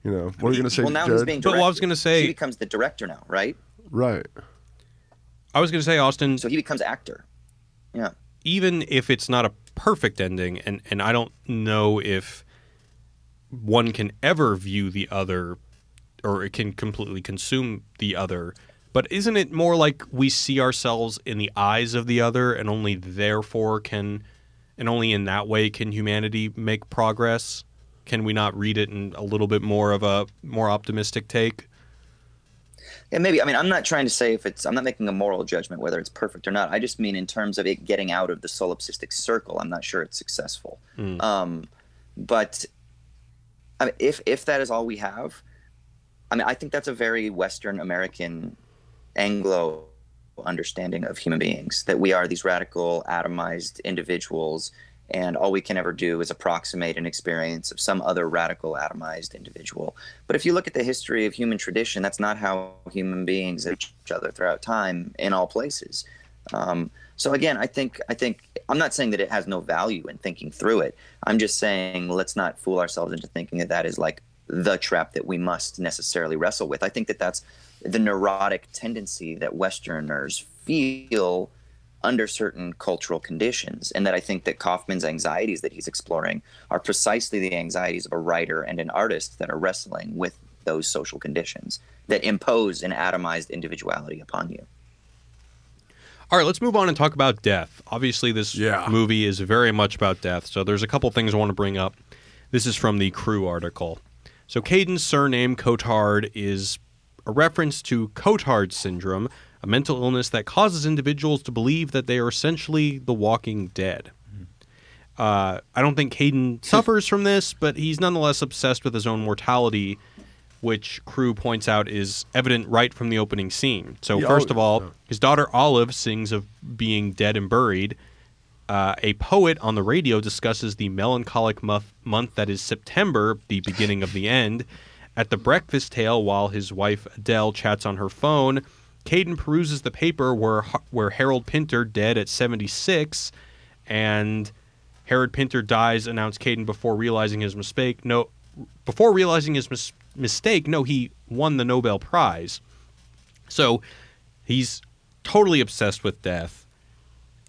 you know. What are you gonna say, Well, now Jared? he's being But, directed. well, I was gonna say- he becomes the director now, right? Right. I was going to say, Austin, So he becomes actor. Yeah. even if it's not a perfect ending, and I don't know if one can ever view the other, or it can completely consume the other, but isn't it more like we see ourselves in the eyes of the other, and only in that way can humanity make progress? Can we not read it in a little bit more of a more optimistic take? Yeah, maybe. I mean, I'm not trying to say I'm not making a moral judgment whether it's perfect or not. I just mean in terms of it getting out of the solipsistic circle, I'm not sure it's successful. But I mean, if that is all we have, I mean, I think that's a very Western American Anglo understanding of human beings, that we are these radical, atomized individuals, and all we can ever do is approximate an experience of some other radical, atomized individual. But if you look at the history of human tradition, that's not how human beings are each other throughout time in all places. So again, I think I'm not saying that it has no value in thinking through it. I'm just saying let's not fool ourselves into thinking that that is like the trap that we must necessarily wrestle with. I think that that's the neurotic tendency that Westerners feel under certain cultural conditions, and that I think that Kaufman's anxieties that he's exploring are precisely the anxieties of a writer and an artist that are wrestling with those social conditions that impose an atomized individuality upon you. All right, let's move on and talk about death. Obviously, this movie is very much about death, so there's a couple things I want to bring up. This is from the Crew article. So Caden's surname, Cotard, is a reference to Cotard syndrome, a mental illness that causes individuals to believe that they are essentially the walking dead. I don't think Caden suffers from this, but he's nonetheless obsessed with his own mortality, which Crew points out is evident right from the opening scene. So first of all, his daughter Olive sings of being dead and buried. A poet on the radio discusses the melancholic month that is September, the beginning of the end. At the breakfast table, while his wife Adele chats on her phone, Caden peruses the paper where Harold Pinter, dead at 76, and Harold Pinter dies, announced Caden before realizing his mistake. No, he won the Nobel Prize. So he's totally obsessed with death.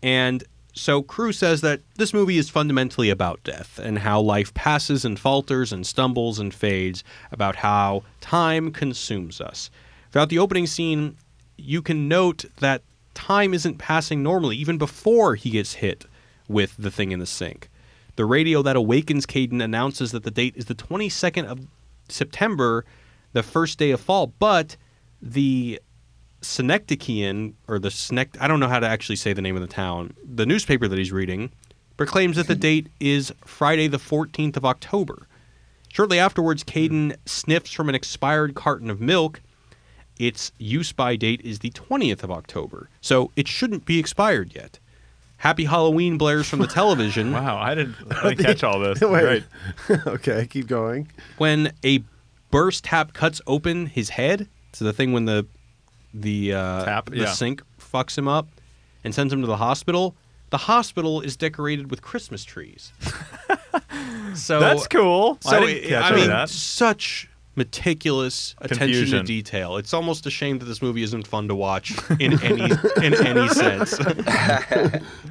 And so Crew says that this movie is fundamentally about death and how life passes and falters and stumbles and fades, about how time consumes us. Throughout the opening scene, you can note that time isn't passing normally, even before he gets hit with the thing in the sink. The radio that awakens Caden announces that the date is the 22nd of September, the first day of fall, but the Synecdochean, or I don't know how to actually say the name of the town, the newspaper that he's reading, proclaims that the date is Friday the 14th of October. Shortly afterwards, Caden sniffs from an expired carton of milk. Its use-by date is the 20th of October, so it shouldn't be expired yet. Happy Halloween blares from the television. Wow, I didn't catch all this. Wait. Okay, keep going. When a burst tap cuts open his head, so the thing when the sink fucks him up and sends him to the hospital is decorated with Christmas trees. So that's cool. So I mean, that. Such meticulous attention to detail. It's almost a shame that this movie isn't fun to watch in any sense.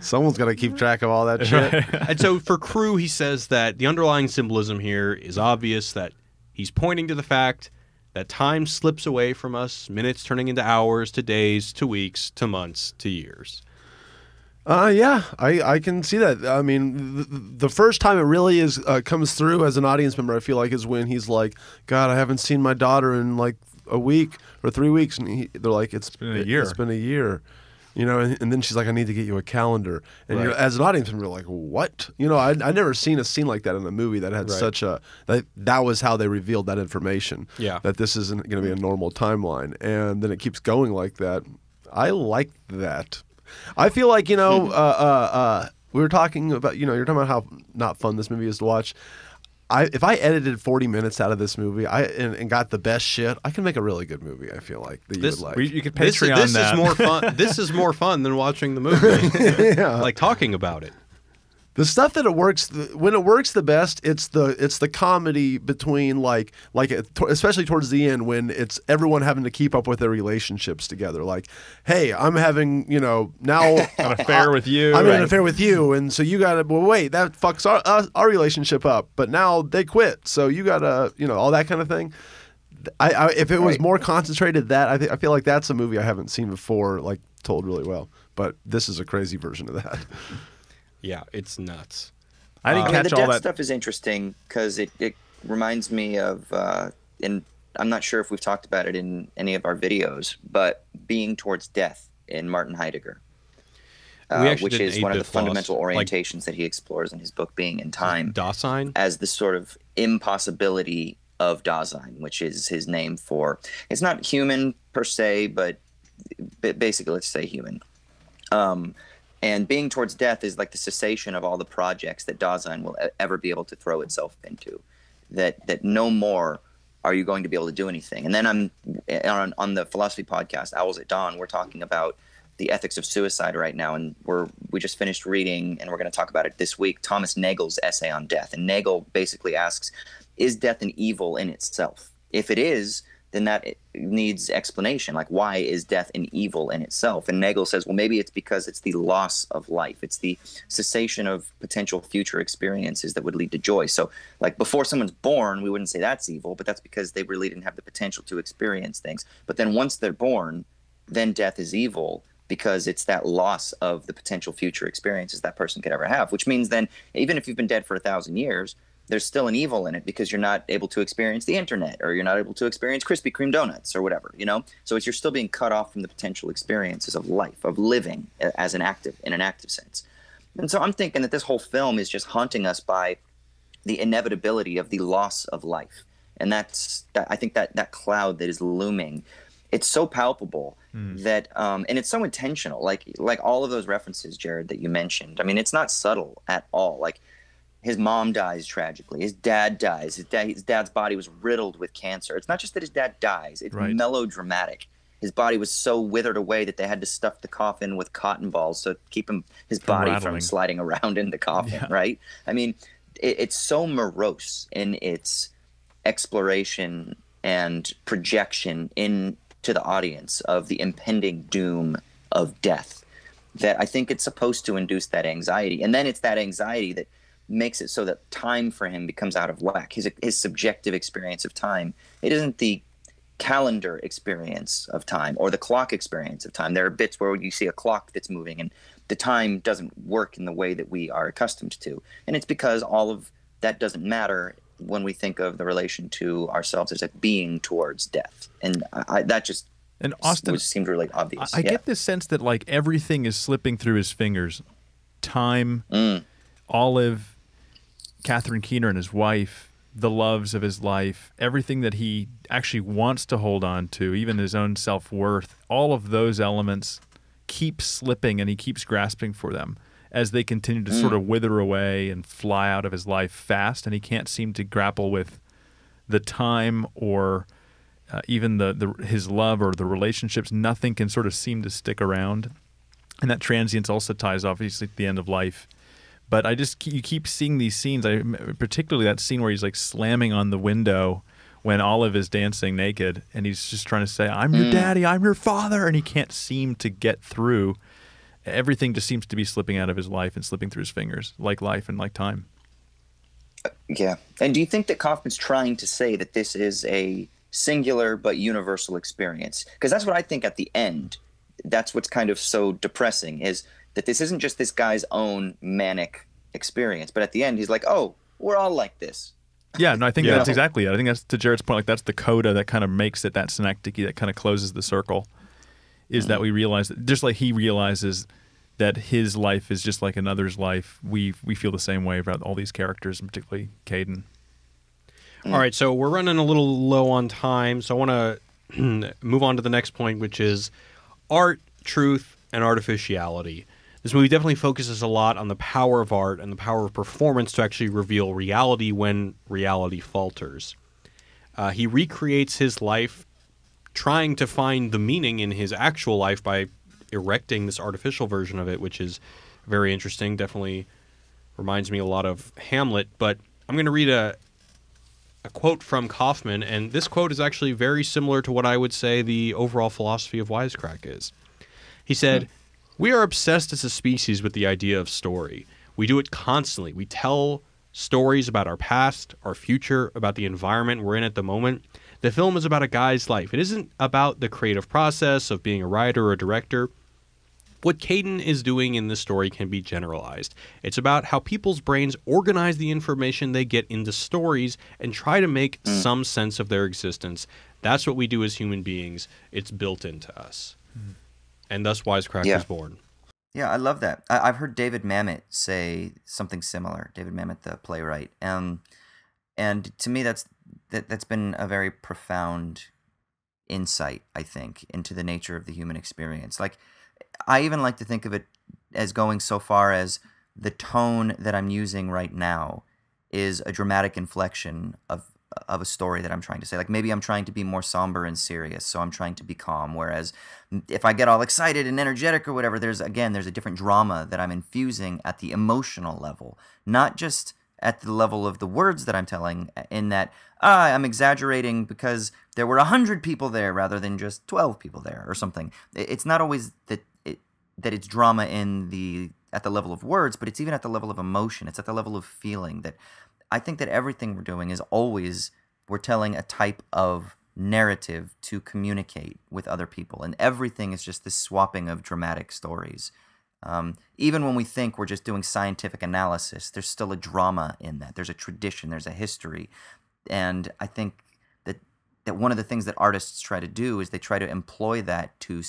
Someone's got to keep track of all that shit. And so for Crew, he says that the underlying symbolism here is obvious, that he's pointing to the fact that time slips away from us, minutes turning into hours, to days, to weeks, to months, to years. Yeah, I can see that. I mean, the first time it really comes through as an audience member, I feel like, is when he's like, God, I haven't seen my daughter in like a week or 3 weeks. And they're like, it's been a year. It's been a year. You know, and then she's like, I need to get you a calendar. And you're, as an audience member, you're like, what? You know, I'd never seen a scene like that in a movie that had such a... That was how they revealed that information. Yeah. That this isn't going to be a normal timeline. And then it keeps going like that. I like that. I feel like, you know, we were talking about, you know, you're talking about how not fun this movie is to watch. If I edited 40 minutes out of this movie and got the best shit, I can make a really good movie, I feel like, that you would like. You could Patreon this that. Is more fun. This is more fun than watching the movie. Like talking about it. The stuff that when it works the best, it's the comedy between like especially towards the end when it's everyone having to keep up with their relationships together. Like, hey, I'm having, you know, now an affair with you. I'm in an affair with you, and so you gotta. Well, wait, that fucks our relationship up. But now they quit, so you gotta, you know, all that kind of thing. If it was more concentrated, I feel like that's a movie I haven't seen before, like told really well. But this is a crazy version of that. Yeah, it's nuts. I didn't catch the all death that stuff is interesting because it reminds me of, and I'm not sure if we've talked about it in any of our videos, but Being Towards Death in Martin Heidegger, which is one of the fundamental orientations that he explores in his book Being in Time. Dasein? As the sort of impossibility of Dasein, which is his name for, it's not human per se, but basically let's say human. And Being Towards Death is like the cessation of all the projects that Dasein will ever be able to throw itself into. That no more are you going to be able to do anything. And then on the philosophy podcast, Owls at Dawn, we're talking about the ethics of suicide right now, and we just finished reading, and we're going to talk about it this week, Thomas Nagel's essay on death. And Nagel basically asks, is death an evil in itself? If it is, then that needs explanation. Like, why is death an evil in itself? And Nagel says, well, maybe it's because it's the loss of life. It's the cessation of potential future experiences that would lead to joy. So, like, before someone's born, we wouldn't say that's evil, but that's because they really didn't have the potential to experience things. But then once they're born, then death is evil, because it's that loss of the potential future experiences that person could ever have, which means then even if you've been dead for 1,000 years, there's still an evil in it because you're not able to experience the internet, or you're not able to experience Krispy Kreme donuts or whatever, you know? So you're still being cut off from the potential experiences of life, of living as in an active sense. And so I'm thinking that this whole film is just haunting us by the inevitability of the loss of life. And I think that cloud that is looming, it's so palpable that, and it's so intentional, like all of those references, Jared, that you mentioned. I mean, it's not subtle at all. Like, his mom dies tragically. His dad dies. His dad's body was riddled with cancer. It's not just that his dad dies. It's melodramatic. His body was so withered away that they had to stuff the coffin with cotton balls to keep his body from sliding around in the coffin, right? I mean, it's so morose in its exploration and projection into the audience of the impending doom of death that I think it's supposed to induce that anxiety. And then it's that anxiety that makes it so that time for him becomes out of whack. His subjective experience of time. It isn't the calendar experience of time or the clock experience of time. There are bits where you see a clock that's moving and the time doesn't work in the way that we are accustomed to. And it's because all of that doesn't matter when we think of the relation to ourselves as a being towards death. And that just Austin seemed really obvious. I get this sense that like everything is slipping through his fingers. Time, Olive, Catherine Keener and his wife, the loves of his life, everything that he actually wants to hold on to, even his own self-worth, all of those elements keep slipping, and he keeps grasping for them as they continue to sort of wither away and fly out of his life fast, and he can't seem to grapple with the time or even his love or the relationships. Nothing can sort of seem to stick around, and that transience also ties obviously to the end of life. But you keep seeing these scenes, particularly that scene where he's like slamming on the window when Olive is dancing naked, and he's just trying to say, I'm your daddy, I'm your father, and he can't seem to get through. Everything just seems to be slipping out of his life and slipping through his fingers, like life and like time. Yeah. And do you think that Kaufman's trying to say that this is a singular but universal experience? Because that's what I think at the end. That's what's kind of so depressing, is that this isn't just this guy's own manic experience, but at the end he's like, oh, we're all like this. Yeah, no, I think that's exactly it. I think that's, to Jared's point, like that's the coda that kind of makes it that synecdoche that kind of closes the circle, is that we realize that just like he realizes that his life is just like another's life, we feel the same way about all these characters, and particularly Caden. All right, so we're running a little low on time, so I want to move on to the next point, which is art, truth, and artificiality. This movie definitely focuses a lot on the power of art and the power of performance to actually reveal reality when reality falters. He recreates his life trying to find the meaning in his actual life by erecting this artificial version of it, which is very interesting. Definitely reminds me a lot of Hamlet. But I'm going to read a quote from Kaufman, and this quote is actually very similar to what I would say the overall philosophy of Wisecrack is. He said, "We are obsessed as a species with the idea of story. We do it constantly. We tell stories about our past, our future, about the environment we're in at the moment. The film is about a guy's life. It isn't about the creative process of being a writer or a director. What Caden is doing in this story can be generalized. It's about how people's brains organize the information they get into stories and try to make some sense of their existence. That's what we do as human beings. It's built into us." And thus Wisecrack was born. Yeah, I love that. I've heard David Mamet say something similar. David Mamet, the playwright, and to me, that's been a very profound insight, I think, into the nature of the human experience. Like, I even like to think of it as going so far as the tone that I'm using right now is a dramatic inflection of of a story that I'm trying to say. Like maybe I'm trying to be more somber and serious, so I'm trying to be calm. Whereas if I get all excited and energetic or whatever, there's a different drama that I'm infusing at the emotional level, not just at the level of the words that I'm telling, in that I'm exaggerating because there were 100 people there rather than just 12 people there or something. It's not always that it's drama at the level of words, but it's even at the level of emotion. It's at the level of feeling. That I think that everything we're doing is always we're telling a type of narrative to communicate with other people, and everything is just this swapping of dramatic stories. Even when we think we're just doing scientific analysis, there's still a drama in that. There's a tradition, there's a history. And I think that one of the things that artists try to do is they try to employ that to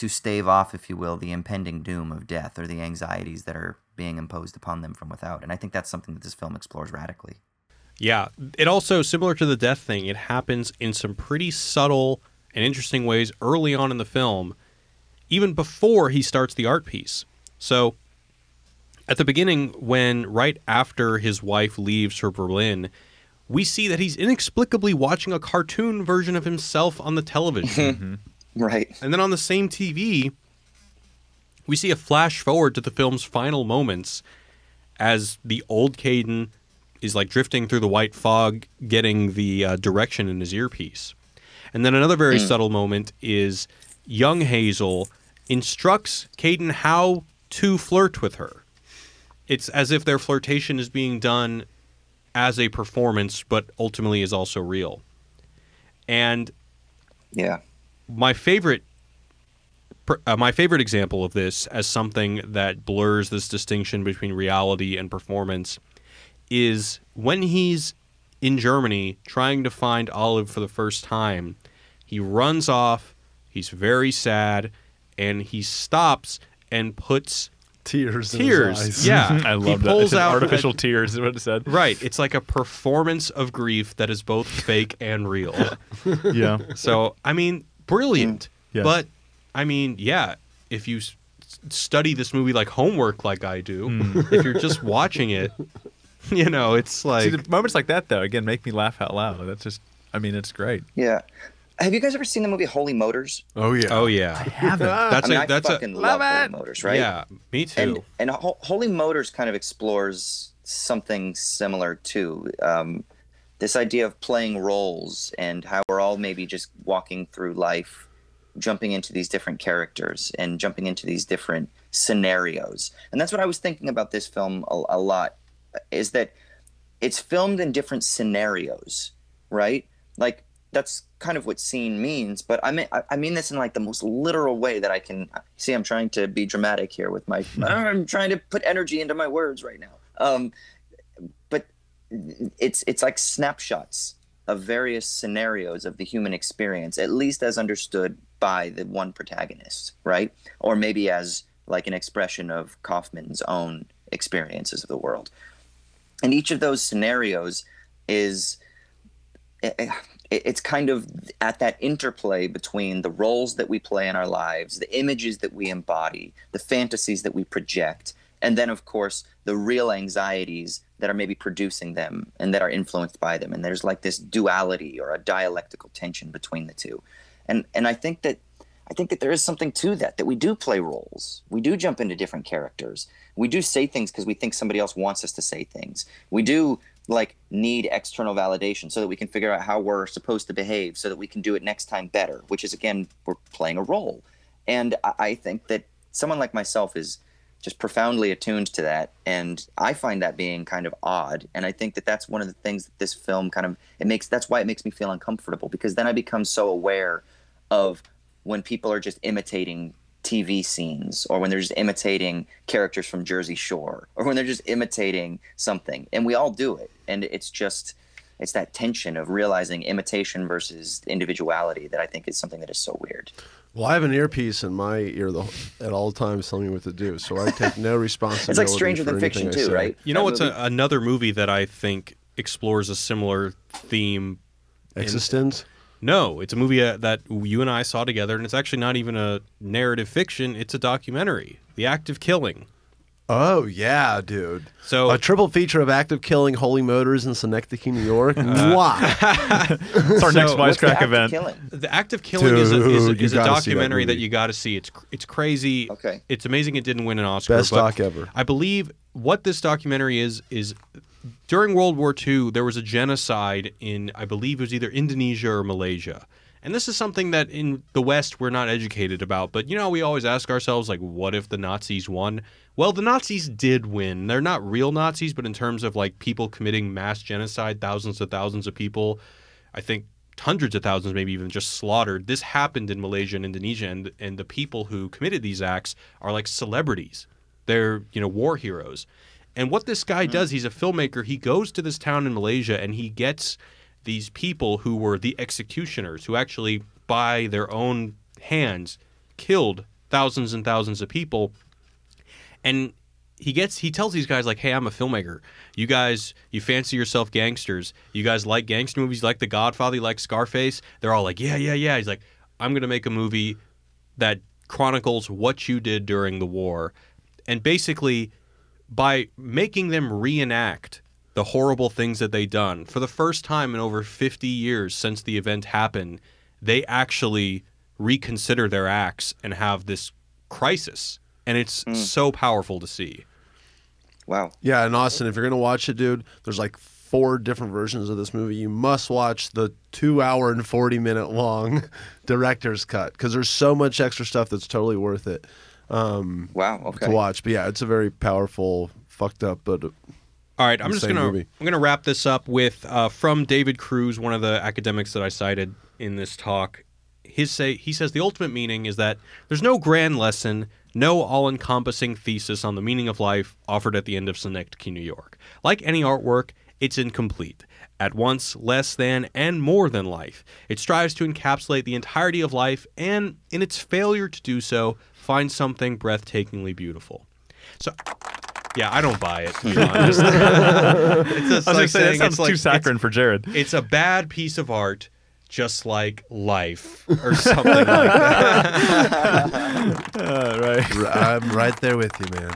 stave off, if you will, the impending doom of death or the anxieties that are being imposed upon them from without. And I think that's something that this film explores radically. Yeah. It also, similar to the death thing, it happens in some pretty subtle and interesting ways early on in the film, even before he starts the art piece. So at the beginning, right after his wife leaves for Berlin, we see that he's inexplicably watching a cartoon version of himself on the television. Mm-hmm. Right. And then on the same TV, we see a flash forward to the film's final moments as the old Caden is like drifting through the white fog, getting the direction in his earpiece. And then another very subtle moment is young Hazel instructs Caden how to flirt with her. It's as if their flirtation is being done as a performance, but ultimately is also real. And yeah, my favorite example of this as something that blurs this distinction between reality and performance is when he's in Germany trying to find Olive for the first time. He runs off, he's very sad, and he stops and puts tears in his eyes. Yeah. I love that. It's artificial tears is what it said. Right. It's like a performance of grief that is both fake and real. Yeah. So, I mean, brilliant. Yes. But, I mean, yeah, if you study this movie like homework like I do, if you're just watching it, it's like... See, the moments like that, though, again, make me laugh out loud. That's just, it's great. Yeah. Have you guys ever seen the movie Holy Motors? Oh, yeah. Oh, yeah. I haven't. I fucking love Holy Motors, right? Yeah, me too. And Holy Motors kind of explores something similar too. This idea of playing roles and how we're all maybe just walking through life, jumping into these different characters and jumping into these different scenarios. And that's what I was thinking about this film a lot, is that it's filmed in different scenarios, right? Like, that's kind of what scene means, but I mean this in like the most literal way that I can see. I'm trying to be dramatic here with my I'm trying to put energy into my words right now. But it's like snapshots of various scenarios of the human experience, at least as understood by the one protagonist, right? Or maybe as like an expression of Kaufman's own experiences of the world. And each of those scenarios is it's kind of at that interplay between the roles that we play in our lives, the images that we embody, the fantasies that we project, and then, of course, the real anxieties that are maybe producing them and that are influenced by them. And there's like this duality or a dialectical tension between the two. And I think that there is something to that we do play roles. We do jump into different characters. We do say things because we think somebody else wants us to say things. We do need external validation so that we can figure out how we're supposed to behave so that we can do it next time better, which is, again, we're playing a role. And I think that someone like myself is just profoundly attuned to that, and I find that being kind of odd. And I think that that's one of the things that this film that's why it makes me feel uncomfortable, because then I become so aware of when people are just imitating TV scenes, or when they're just imitating characters from Jersey Shore, or when they're just imitating something, and we all do it. And it's that tension of realizing imitation versus individuality that I think is something that is so weird. Well, I have an earpiece in my ear at all times telling me what to do, so I take no responsibility. It's like Stranger for Than Fiction anything I too, say. right? You know what's another movie that I think explores a similar theme? Existence? No, it's a movie that you and I saw together, and it's actually not even a narrative fiction. It's a documentary, The Act of Killing. Oh, yeah, dude. So a triple feature of active killing, holy motors in Synecdoche, New York. Mwah. It's our next What's the Wisecrack act of event. killing? the Act of Killing Dude, is a you gotta see that documentary that movie. you got to see. It's crazy. Okay. It's amazing it didn't win an Oscar. Best but doc ever. I believe what this documentary is during World War II, there was a genocide in, I believe it was either Indonesia or Malaysia. And this is something that in the West we're not educated about. But, we always ask ourselves, like, what if the Nazis won? Well, the Nazis did win. They're not real Nazis, but in terms of, like, people committing mass genocide, thousands of people, I think hundreds of thousands maybe even just slaughtered. This happened in Malaysia and Indonesia, and the people who committed these acts are like celebrities. They're, war heroes. And what this guy does, he's a filmmaker. He goes to this town in Malaysia and he gets these people who were the executioners, who actually, by their own hands, killed thousands and thousands of people. And he tells these guys, like, hey, I'm a filmmaker. You guys, you fancy yourself gangsters. You guys like gangster movies, you like The Godfather, you like Scarface. They're all like, yeah. He's like, I'm going to make a movie that chronicles what you did during the war. And basically, by making them reenact the horrible things that they done, for the first time in over 50 years since the event happened, they actually reconsider their acts and have this crisis. And it's so powerful to see. Wow. Yeah, and Austin, if you're going to watch it, dude, there's like 4 different versions of this movie. You must watch the 2 hour and 40-minute long director's cut because there's so much extra stuff that's totally worth it Wow. Okay. to watch. But yeah, it's a very powerful, fucked up, but All right, I'm insane movie. gonna wrap this up with from David Cruz, one of the academics that I cited in this talk. He says the ultimate meaning is that there's no grand lesson, no all-encompassing thesis on the meaning of life offered at the end of Synecdoche, New York. Like any artwork, it's incomplete. At once less than and more than life. It strives to encapsulate the entirety of life and, in its failure to do so, find something breathtakingly beautiful. So, yeah, I don't buy it, to be honest. I was going to say, that sounds too saccharine for Jared. It's a bad piece of art, just like life, or something like that. Right. I'm right there with you, man.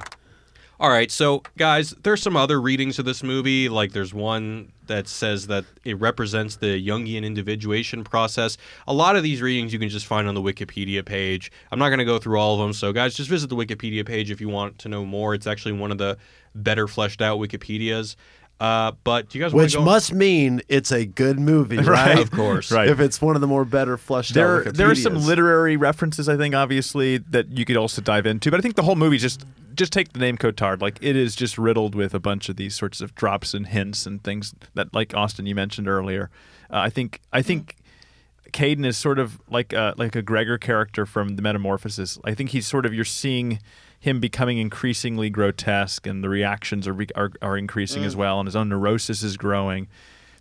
All right, so guys, there's some other readings of this movie. Like there's one that says that it represents the Jungian individuation process. A lot of these readings you can just find on the Wikipedia page. I'm not going to go through all of them, so guys, just visit the Wikipedia page if you want to know more. It's actually one of the better fleshed out Wikipedias. But do you guys want Which to go? must mean it's a good movie, right? Of course. Right. If it's one of the more better fleshed out There are some Wikipedias. literary references, I think, obviously, that you could also dive into. But I think the whole movie just take the name Cotard. Like, it is just riddled with a bunch of these sorts of drops and hints and things that, like Austin, you mentioned earlier. I think Caden is sort of like a Gregor character from the Metamorphosis. I think he's sort of, you're seeing him becoming increasingly grotesque, and the reactions are increasing as well, and his own neurosis is growing.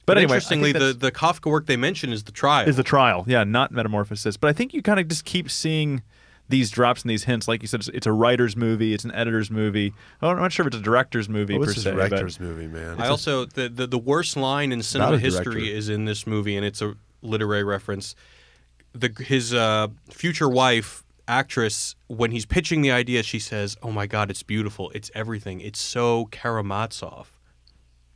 But anyway, interestingly, the Kafka work they mention is The Trial. Is The Trial, yeah, not Metamorphosis. But I think you kind of just keep seeing these drops and these hints. Like you said, it's a writer's movie, it's an editor's movie. I'm not sure if it's a director's movie per It's se. a director's movie, man. I also the worst line in cinema a history director. is in this movie, and it's a literary reference. His future wife, actress, when he's pitching the idea, she says, "Oh my God, it's beautiful. It's everything. It's so Karamazov."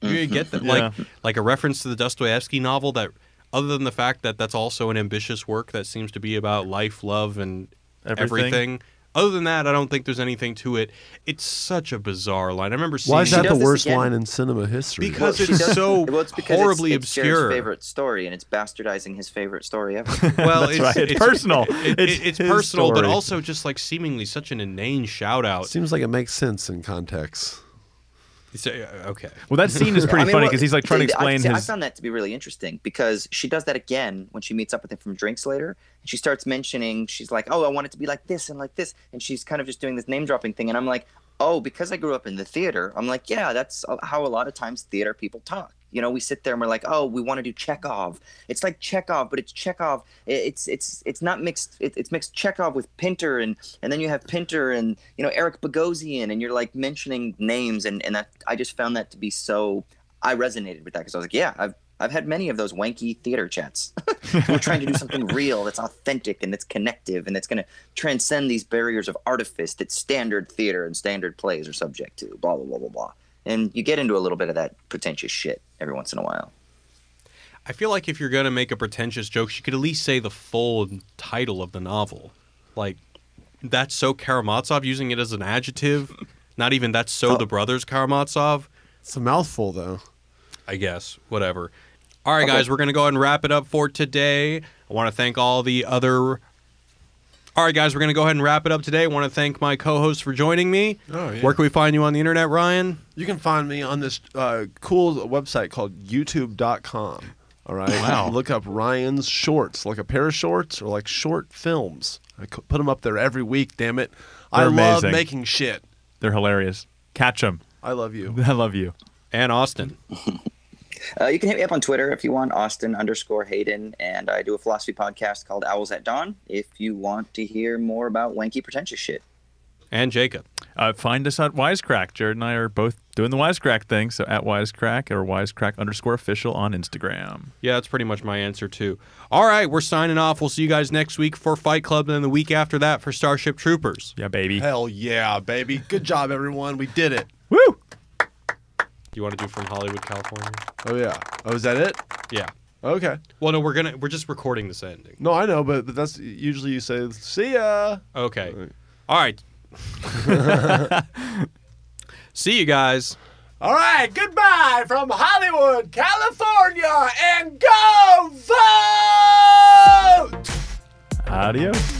You get that, Yeah. like a reference to the Dostoevsky novel. That, other than the fact that that's also an ambitious work that seems to be about life, love, and everything. Other than that, I don't think there's anything to it. It's such a bizarre line. I remember seeing Why is that does the this worst again. line in cinema history? Because Well, she it's does- so well, it's because horribly it's Jared's obscure. favorite story, and it's bastardizing his favorite story ever. Well, That's right. It's personal. It's It's his personal, but story. also just like seemingly such an inane shout out. Seems like it makes sense in context. Okay. Well, that scene is pretty funny well, because he's like trying to explain I his. found that to be really interesting because she does that again when she meets up with him from drinks later. And she starts mentioning, she's like, "Oh, I want it to be like this and like this," and she's kind of just doing this name dropping thing. And I'm like, "Oh, because I grew up in the theater." I'm like, "Yeah, that's how a lot of times theater people talk." You know, we sit there and we're like, "Oh, we want to do Chekhov." It's like Chekhov, but it's Chekhov. It's not mixed. It's mixed Chekhov with Pinter, and then you have Pinter and Eric Bogosian, and you're like mentioning names, and that I just found that to be so. I resonated with that because I was like, "Yeah, I've had many of those wanky theater chats. We're trying to do something real that's authentic and that's connective and that's going to transcend these barriers of artifice that standard theater and standard plays are subject to, blah, blah, blah, blah, blah. And you get into a little bit of that pretentious shit every once in a while. I feel like if you're going to make a pretentious joke, you could at least say the full title of the novel. Like, That's So Karamazov, using it as an adjective. Not even That's So the Brothers Karamazov. It's a mouthful, though. I guess. Whatever. All right, guys, we're going to go ahead and wrap it up for today. I want to thank all the other... All right, guys, we're going to go ahead and wrap it up today. I want to thank my co-host for joining me. Oh, yeah. Where can we find you on the internet, Ryan? You can find me on this cool website called youtube.com. All right? Wow. Look up Ryan's Shorts, like a pair of shorts or like short films. I put them up there every week, damn it. I They're love amazing. making shit. They're hilarious. Catch them. I love you. I love you. And Austin. You can hit me up on Twitter if you want, Austin_Hayden, and I do a philosophy podcast called Owls at Dawn if you want to hear more about wanky, pretentious shit. And Jacob. Find us at Wisecrack. Jared and I are both doing the Wisecrack thing, so at Wisecrack or Wisecrack_official on Instagram. Yeah, that's pretty much my answer, too. All right, we're signing off. We'll see you guys next week for Fight Club, and then the week after that for Starship Troopers. Yeah, baby. Hell yeah, baby. Good job, everyone. We did it. Woo! Do you want to do From Hollywood, California? Oh, yeah. Oh, is that it? Yeah. Okay. Well, no, we're just recording this ending. No, I know, but that's usually you say, see ya. Okay. All right. See you guys. All right, goodbye from Hollywood, California, and go vote! Adios.